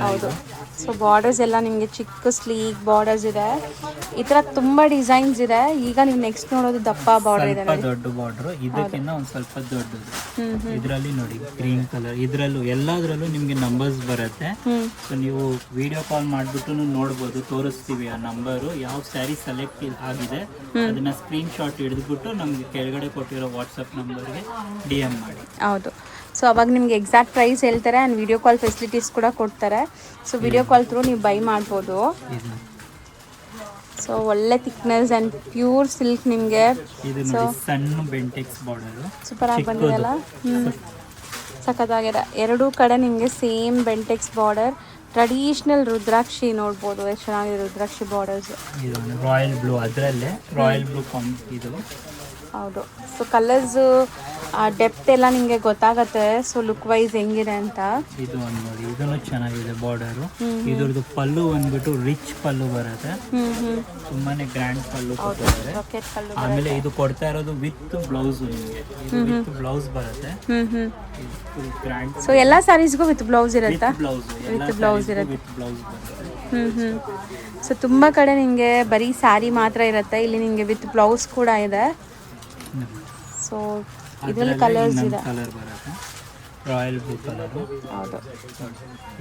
[SPEAKER 1] ಹೌದು. ಸೊ ಬಾರ್ಡರ್ಸ್ ಎಲ್ಲ ನಿಮಗೆ ಚಿಕ್ಕ ಸ್ಲೀಕ್ ಬಾರ್ಡರ್ಸ್ ಇದೆ. ಈ ತರ ತುಂಬಾ ಡಿಸೈನ್ಸ್ ಇದೆ. ಈಗ ನೀವು ನೆಕ್ಸ್ಟ್ ನೋಡೋದು ದಪ್ಪ ಬಾರ್ಡರ್ ಇದೆ,
[SPEAKER 3] ದೊಡ್ಡ ಬಾರ್ಡರ್. ಇದಕ್ಕಿಂತ ಒಂದು ಸ್ವಲ್ಪ ದೊಡ್ಡದು. ಇದರಲ್ಲಿ ನೋಡಿ ಗ್ರೀನ್ ಕಲರ್. ಇದರಲ್ಲೂ ಎಲ್ಲದರಲ್ಲೂ ನಿಮ್ಗೆ ನಂಬರ್ಸ್ ಬರುತ್ತೆ. ಸೊ ನೀವು ವಿಡಿಯೋ ಕಾಲ್ ಮಾಡಿಬಿಟ್ಟು ನೋಡ್ಬೋದು, ತೋರಿಸ್ತೀವಿ ಆ ನಂಬರು. ಯಾವ ಸ್ಯಾರಿ ಸೆಲೆಕ್ಟ್ ಆಗಿದೆ ಅದನ್ನ ಸ್ಕ್ರೀನ್ ಶಾಟ್ ಹಿಡಿದ್ಬಿಟ್ಟು ನಮ್ಗೆ ಕೆಳಗಡೆ ಕೊಟ್ಟಿರೋ ವಾಟ್ಸಪ್ ನಂಬರ್ಗೆ DM ಮಾಡಿ.
[SPEAKER 1] ಹೌದು. ಸೊ ಅವಾಗ ನಿಮ್ಗೆ ಎಕ್ಸಾಕ್ಟ್ ಪ್ರೈಸ್ ಹೇಳ್ತಾರೆ ಆ್ಯಂಡ್ ವಿಡಿಯೋ ಕಾಲ್ ಫೆಸಿಲಿಟೀಸ್ ಕೂಡ ಕೊಡ್ತಾರೆ. ಸೊ ವಿಡಿಯೋ ಕಾಲ್ ಥ್ರೂ ನೀವು ಬೈ ಮಾಡ್ಬೋದು. ಸೊ ಒಳ್ಳೆ ಥಿಕ್ನೆಸ್ ಆ್ಯಂಡ್ ಪ್ಯೂರ್ ಸಿಲ್ಕ್ ನಿಮಗೆ.
[SPEAKER 3] ಸೊ ಸಣ್ಣ ಬೆಂಟೆಕ್ಸ್ ಬಾರ್ಡರ್
[SPEAKER 1] ಸೂಪರ್ ಆಗಿ ಬಂದಿದೆಲ್ಲ. ಸಖತ್ತಾಗಿದೆ. ಎರಡೂ ಕಡೆ ನಿಮಗೆ ಸೇಮ್ ಬೆಂಟೆಕ್ಸ್ ಬಾರ್ಡರ್. ಟ್ರೆಡಿಷನಲ್ ರುದ್ರಾಕ್ಷಿ ನೋಡ್ಬೋದು, ಎಷ್ಟು ಚೆನ್ನಾಗಿದೆ ರುದ್ರಾಕ್ಷಿ ಬಾರ್ಡರ್ಸ್.
[SPEAKER 3] ರಾಯಲ್ ಬ್ಲೂ, ಅದರಲ್ಲೇ ರಾಯಲ್ ಬ್ಲೂ ಇದು.
[SPEAKER 1] ಹೌದು. ಸೊ ಕಲರ್ಸ್ ಆ ಡೆಪ್ತ್ ಎಲ್ಲ ನಿಮಗೆ ಗೊತ್ತಾಗತ್ತೆ. ಸೊ ಲುಕ್ ವೈಸ್ ಹೆಂಗಿದೆ ಅಂತ.
[SPEAKER 3] ಇದು ಒಂದು ನೋಡಿ, ಇದನ್ನು ಚೆನ್ನಾಗಿದೆ ಬಾರ್ಡರು. ಇದ್ರದ್ದು ಪಲ್ಲು ಬಂದ್ಬಿಟ್ಟು ರಿಚ್ ಪಲ್ಲು ಬರುತ್ತೆ, ತುಂಬಾನೇ ಗ್ರ್ಯಾಂಡ್ ಪಲ್ಲು ಕೊಟ್ಟಿದ್ದಾರೆ.
[SPEAKER 1] ರಾಕೆಟ್ ಪಲ್ಲು.
[SPEAKER 3] ಆಮೇಲೆ ಇದು ಕೊಡ್ತಾ ಇರೋದು ವಿತ್ ಬ್ಲೌಸ್, ನಿಮಗೆ ವಿತ್ ಬ್ಲೌಸ್ ಬರುತ್ತೆ. Full grand.
[SPEAKER 1] ಸೊ ಎಲ್ಲ ಸ್ಯಾರೀಸ್ಗೂ ವಿತ್ ಬ್ಲೌಸ್ ಇರುತ್ತಾ?
[SPEAKER 3] ವಿತ್ ಬ್ಲೌಸ್ ಇರುತ್ತೆ, ವಿತ್ ಬ್ಲೌಸ್ ಬರುತ್ತೆ.
[SPEAKER 1] ಸೊ ತುಂಬ ಕಡೆ ನಿಮಗೆ ಬರೀ ಸ್ಯಾರಿ ಮಾತ್ರ ಇರುತ್ತೆ, ಇಲ್ಲಿ ನಿಮಗೆ ವಿತ್ ಬ್ಲೌಸ್ ಕೂಡ ಇದೆ. ಸೊ ಇದರಲ್ಲಿ ಕಲರ್ಸ್ ಇದೆ.
[SPEAKER 3] ಕಲರ್ ಬರುತ್ತೆ ರಾಯಲ್ ಬ್ಲೂ ಕಲರ್.
[SPEAKER 1] ಹೌದು,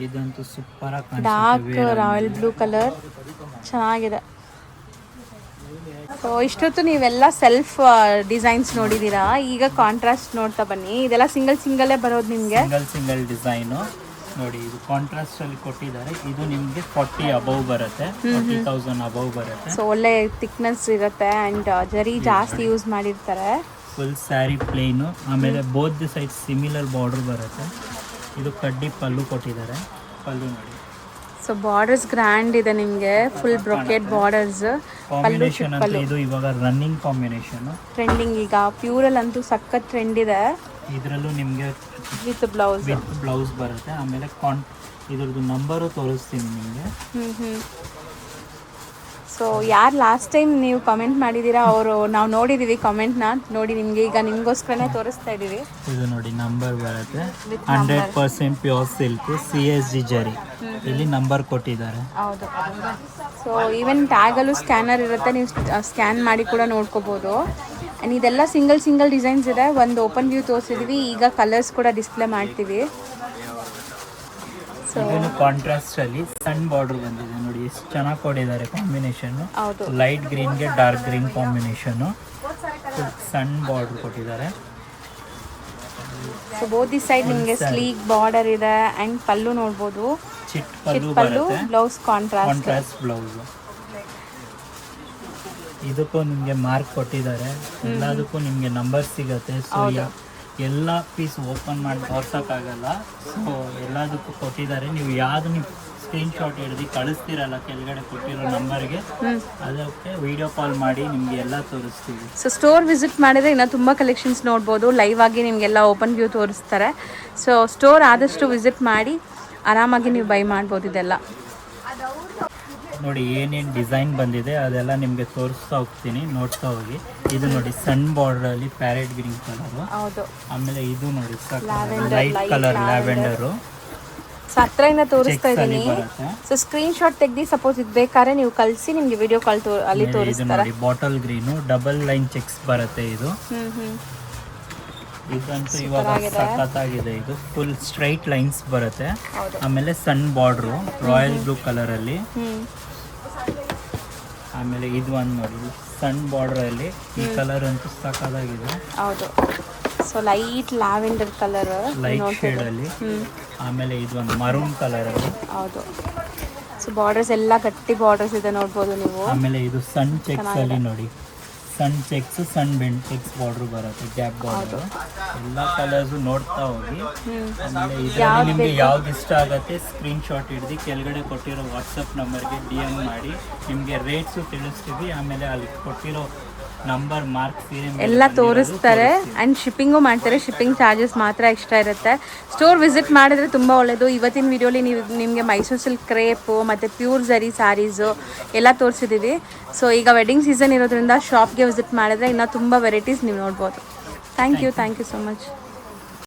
[SPEAKER 3] ಇದಂತೂ ಸೂಪರ್ ಆಗಿ
[SPEAKER 1] ಡಾರ್ಕ್ ರಾಯಲ್ ಬ್ಲೂ ಕಲರ್ ಚೆನ್ನಾಗಿದೆ. ಸೊ ಇಷ್ಟೊತ್ತು ನೀವೆಲ್ಲ ಸೆಲ್ಫ್ ಡಿಸೈನ್ಸ್ ನೋಡಿದ್ದೀರಾ, ಈಗ ಕಾಂಟ್ರಾಸ್ಟ್ ನೋಡ್ತಾ ಬನ್ನಿ. ಇದೆಲ್ಲ ಸಿಂಗಲ್ಲೇ ಬರೋದು ನಿಮಗೆ.
[SPEAKER 3] ಸಿಂಗಲ್ ಡಿಸೈನು ನೋಡಿ, ಇದು ಕಾಂಟ್ರಾಸ್ಟ್ ಅಲ್ಲಿ ಕೊಟ್ಟಿದ್ದಾರೆ. ಇದು ನಿಮಗೆ 40 ಅಬೌವ್ ಬರುತ್ತೆ, 40,000 ಅಬೌವ್ ಬರುತ್ತೆ.
[SPEAKER 1] ಸೊ ಒಳ್ಳೆ ಥಿಕ್ನೆಸ್ ಇರುತ್ತೆ ಆ್ಯಂಡ್ ಜರಿ ಜಾಸ್ತಿ ಯೂಸ್ ಮಾಡಿರ್ತಾರೆ.
[SPEAKER 3] ಫುಲ್ ಸ್ಯಾರಿ ಪ್ಲೇನು, ಆಮೇಲೆ both the side similar border ಬರುತ್ತೆ. ಇದು ಕಡ್ಡಿ ಪಲ್ಲು ಕೊಟ್ಟಿದ್ದಾರೆ, ಪಲ್ಲು ನೋಡಿ.
[SPEAKER 1] ಸೊ ಬಾರ್ಡರ್ಸ್ ಗ್ರ್ಯಾಂಡ್ ಇದೆ ನಿಮಗೆ, ಫುಲ್ ಬ್ರೊಕೆಟ್ ಬಾರ್ಡರ್ಸ್.
[SPEAKER 3] ಕಾಂಬಿನೇಷನ್ ಅಂತ ಇದು ಇವಾಗ ರನ್ನಿಂಗ್ ಕಾಂಬಿನೇಷನ್,
[SPEAKER 1] ಟ್ರೆಂಡಿಂಗ್ ಈಗ ಪ್ಯೂರಲ್ಲಿ ಅಂತೂ ಸಖತ್ ಟ್ರೆಂಡ್ ಇದೆ.
[SPEAKER 3] ಇದರಲ್ಲೂ ನಿಮಗೆ
[SPEAKER 1] ವಿತ್
[SPEAKER 3] ಬ್ಲೌಸ್ ಬರುತ್ತೆ. ಆಮೇಲೆ ಇದ್ರದ್ದು ನಂಬರು ತೋರಿಸ್ತೀನಿ ನಿಮಗೆ.
[SPEAKER 1] ಸೊ ಯಾರು ಲಾಸ್ಟ್ ಟೈಮ್ ನೀವು ಕಮೆಂಟ್ ಮಾಡಿದ್ದೀರಾ ಅವರು ನಾವು ನೋಡಿದ್ದೀವಿ, ಕಮೆಂಟ್ನ ನೋಡಿ ನಿಮಗೆ ಈಗ ನಿಮಗೋಸ್ಕರನೇ ತೋರಿಸ್ತಾ ಇದ್ದೀವಿ.
[SPEAKER 3] ಇದು ನೋಡಿ ನಂಬರ್ ಬರುತ್ತೆ, 100% ಪ್ಯೂರ್ ಸಿಲ್ಕ್ CSG ಜರಿ. ಇಲ್ಲಿ ನಂಬರ್ ಕೊಟ್ಟಿದ್ದಾರೆ.
[SPEAKER 1] ಹೌದು. ಸೊ ಈವನ್ ಟ್ಯಾಗಲ್ಲೂ ಸ್ಕ್ಯಾನರ್ ಇರುತ್ತೆ, ನೀವು ಸ್ಕ್ಯಾನ್ ಮಾಡಿ ಕೂಡ ನೋಡ್ಕೋಬೋದು. ಆ್ಯಂಡ್ ಇದೆಲ್ಲ ಸಿಂಗಲ್ ಡಿಸೈನ್ಸ್ ಇದೆ. ಒಂದು ಓಪನ್ ವ್ಯೂ ತೋರಿಸಿದ್ವಿ, ಈಗ ಕಲರ್ಸ್ ಕೂಡ ಡಿಸ್ಪ್ಲೇ ಮಾಡ್ತೀವಿ. ಸೊ
[SPEAKER 3] ಇದನ್ನು ಕಾಂಟ್ರಾಸ್ಟ್ ಅಲ್ಲಿ ಸಣ್ಣ ಬಾರ್ಡರ್ ಬಂದಿದೆ ನೋಡಿ, ಎಷ್ಟು ಚೆನ್ನಾಗಿ ಕೊಟ್ಟಿದ್ದಾರೆ ಕಾಂಬಿನೇಷನ್.
[SPEAKER 1] ಹೌದು,
[SPEAKER 3] ಲೈಟ್ ಗ್ರೀನ್ಗೆ ಡಾರ್ಕ್ ಗ್ರೀನ್ ಕಾಂಬಿನೇಷನ್, ಸಣ್ಣ ಬಾರ್ಡರ್ ಕೊಟ್ಟಿದ್ದಾರೆ.
[SPEAKER 1] ಸೊ ಬೋತ್ ದಿ ಸೈಡ್ ನಿಮಗೆ ಸ್ಲೀಕ್ ಬಾರ್ಡರ್ ಇದೆ ಆ್ಯಂಡ್ ಪಲ್ಲು ನೋಡ್ಬೋದು,
[SPEAKER 3] ಚಿಟ್ ಪಲ್ಲು
[SPEAKER 1] ಪಲ್ಲು,
[SPEAKER 3] ಬರುತ್ತೆ,
[SPEAKER 1] ಬ್ಲೌಸ್ ಕಾಂಟ್ರಾಸ್ಟ್
[SPEAKER 3] ಬ್ಲೌಸ್. ಇದಕ್ಕೂ ನಿಮಗೆ ಮಾರ್ಕ್ ಕೊಟ್ಟಿದ್ದಾರೆ, ಎಲ್ಲದಕ್ಕೂ ನಿಮಗೆ ನಂಬರ್ ಸಿಗುತ್ತೆ. ಸೊ ಎಲ್ಲ ಪೀಸ್ ಓಪನ್ ಮಾಡಿ ತೋರ್ಸೋಕ್ಕಾಗಲ್ಲ, ಸೊ ಎಲ್ಲದಕ್ಕೂ ಕೊಟ್ಟಿದ್ದಾರೆ. ನೀವು ಯಾವುದು ನೀವು ಸ್ಕ್ರೀನ್ ಶಾಟ್ ಹಿಡಿದು ಕಳಿಸ್ತೀರಲ್ಲ ಕೆಳಗಡೆ ಕೊಟ್ಟಿರೋ ನಂಬರ್ಗೆ, ಅದಕ್ಕೆ ವಿಡಿಯೋ ಕಾಲ್ ಮಾಡಿ ನಿಮಗೆ ಎಲ್ಲ ತೋರಿಸ್ತೀವಿ.
[SPEAKER 1] ಸೊ ಸ್ಟೋರ್ ವಿಸಿಟ್ ಮಾಡಿದರೆ ಇನ್ನೂ ತುಂಬ ಕಲೆಕ್ಷನ್ಸ್ ನೋಡ್ಬೋದು, ಲೈವ್ ಆಗಿ ನಿಮಗೆಲ್ಲ ಓಪನ್ ವ್ಯೂ ತೋರಿಸ್ತಾರೆ. ಸೊ ಸ್ಟೋರ್ ಆದಷ್ಟು ವಿಸಿಟ್ ಮಾಡಿ ಆರಾಮಾಗಿ ನೀವು ಬೈ ಮಾಡ್ಬೋದು. ಇದೆಲ್ಲ
[SPEAKER 3] ನೋಡಿ ಏನೇನು ಡಿಸೈನ್ ಬಂದಿದೆ ಅದೆಲ್ಲ ನಿಮಗೆ ತೋರಿಸ್ತಾ ಹೋಗ್ತೀನಿ, ನೋಡ್ತಾ ಹೋಗಿ. ಇದು ನೋಡಿ ಸಣ್ಣ ಬಾರ್ಡರ್ ಅಲ್ಲಿ ಪ್ಯಾರೆಟ್ ಗ್ರೀನ್ ಕಲರ್.
[SPEAKER 1] ಹೌದು.
[SPEAKER 3] ಆಮೇಲೆ ಇದು ನೋಡಿ ಲೈಟ್ ಕಲರ್ ಲ್ಯಾವೆಂಡರು.
[SPEAKER 1] ಸೊ ಹತ್ರದಿಂದ ತೋರಿಸ್ತಾ ಇದ್ದೀನಿ. ಸೊ ಸ್ಕ್ರೀನ್ ಶಾಟ್ ತೆಗ್ದು ಸಪೋಸ್ ಇದು ಬೇಕಾದ್ರೆ ನೀವು ಕಳಿಸಿ, ನಿಮಗೆ ವಿಡಿಯೋ ಕಾಲ್ ಅಲ್ಲಿ ತೋರಿಸ್ತಾರೆ.
[SPEAKER 3] Bottle green double line cheques ಬರುತ್ತೆ ಇದು. ಇದಂತೂ ಇವಾಗ ಸಖತ್ತಾಗಿದೆ. ಇದು ಫುಲ್ ಸ್ಟ್ರೈಟ್ ಲೈನ್ಸ್ ಬರುತ್ತೆ, ಆಮೇಲೆ ಸಣ್ಣ ಬಾರ್ಡ್ರು ರಾಯಲ್ ಬ್ಲೂ ಕಲರ್ ಅಲ್ಲಿ. ಆಮೇಲೆ ಇದು ಒಂದು ನೋಡಿ ಸಣ್ಣ ಬಾರ್ಡರ್ ಅಲ್ಲಿ, ಈ ಕಲರ್ ಅಂತೂ ಸಖತ್ತಾಗಿದೆ.
[SPEAKER 1] ಹೌದು. So light lavender colour,
[SPEAKER 3] light shade ಅಲ್ಲಿ. ಆಮೇಲೆ ಇದು ಒಂದು ಮರೂನ್ ಕಲರ್ ಅಲ್ಲಿ.
[SPEAKER 1] ಹೌದು. ಸೊ ಬಾರ್ಡರ್ಸ್ ಎಲ್ಲ ಗಟ್ಟಿ ಬಾರ್ಡರ್ಸ್ ಇದೆ ನೋಡ್ಬೋದು ನೀವು.
[SPEAKER 3] ಆಮೇಲೆ ಇದು ಸಣ್ಣ ಚೆಕ್ಸ್ ಅಲ್ಲಿ ನೋಡಿ, ಸಣ್ಣ ಚೆಕ್ಸ್, ಸಣ್ಣ ಬೆಂಡ್ ಚೆಕ್ಸ್ ಬಾರ್ಡರ್ ಬರುತ್ತೆ, ಗ್ಯಾಪ್ ಬಾರ್ಡರ್. ಎಲ್ಲ ಕಲರ್ಸ್ ನೋಡ್ತಾ ಹೋಗಿ. ಆಮೇಲೆ ಇದರಲ್ಲಿ ನಿಮಗೆ ಯಾವ್ದು ಇಷ್ಟ ಆಗುತ್ತೆ ಸ್ಕ್ರೀನ್ ಶಾಟ್ ಹಿಡಿದು ಕೆಳಗಡೆ ಕೊಟ್ಟಿರೋ ವಾಟ್ಸಪ್ ನಂಬರ್ಗೆ DM ಮಾಡಿ, ನಿಮಗೆ ರೇಟ್ಸು ತಿಳಿಸ್ತೀವಿ. ಆಮೇಲೆ ಅಲ್ಲಿ ಕೊಟ್ಟಿರೋ ನಂಬರ್ ಮಾರ್ಕ್
[SPEAKER 1] ಎಲ್ಲ ತೋರಿಸ್ತಾರೆ ಆ್ಯಂಡ್ ಶಿಪ್ಪಿಂಗು ಮಾಡ್ತಾರೆ. ಶಿಪ್ಪಿಂಗ್ ಚಾರ್ಜಸ್ ಮಾತ್ರ ಎಕ್ಸ್ಟ್ರಾ ಇರುತ್ತೆ. ಸ್ಟೋರ್ ವಿಸಿಟ್ ಮಾಡಿದ್ರೆ ತುಂಬ ಒಳ್ಳೆಯದು. ಇವತ್ತಿನ ವಿಡಿಯೋಲಿ ನಿಮಗೆ ಮೈಸೂರು ಸಿಲ್ಕ್ ಕ್ರೇಪು ಮತ್ತು ಪ್ಯೂರ್ ಝರಿ ಸ್ಯಾರೀಸು ಎಲ್ಲ ತೋರಿಸಿದ್ದೀವಿ. ಸೊ ಈಗ ವೆಡ್ಡಿಂಗ್ ಸೀಸನ್ ಇರೋದ್ರಿಂದ ಶಾಪ್ಗೆ ವಿಸಿಟ್ ಮಾಡಿದ್ರೆ ಇನ್ನೂ ತುಂಬ ವೆರೈಟೀಸ್ ನೀವು ನೋಡ್ಬೋದು. Thank you so much.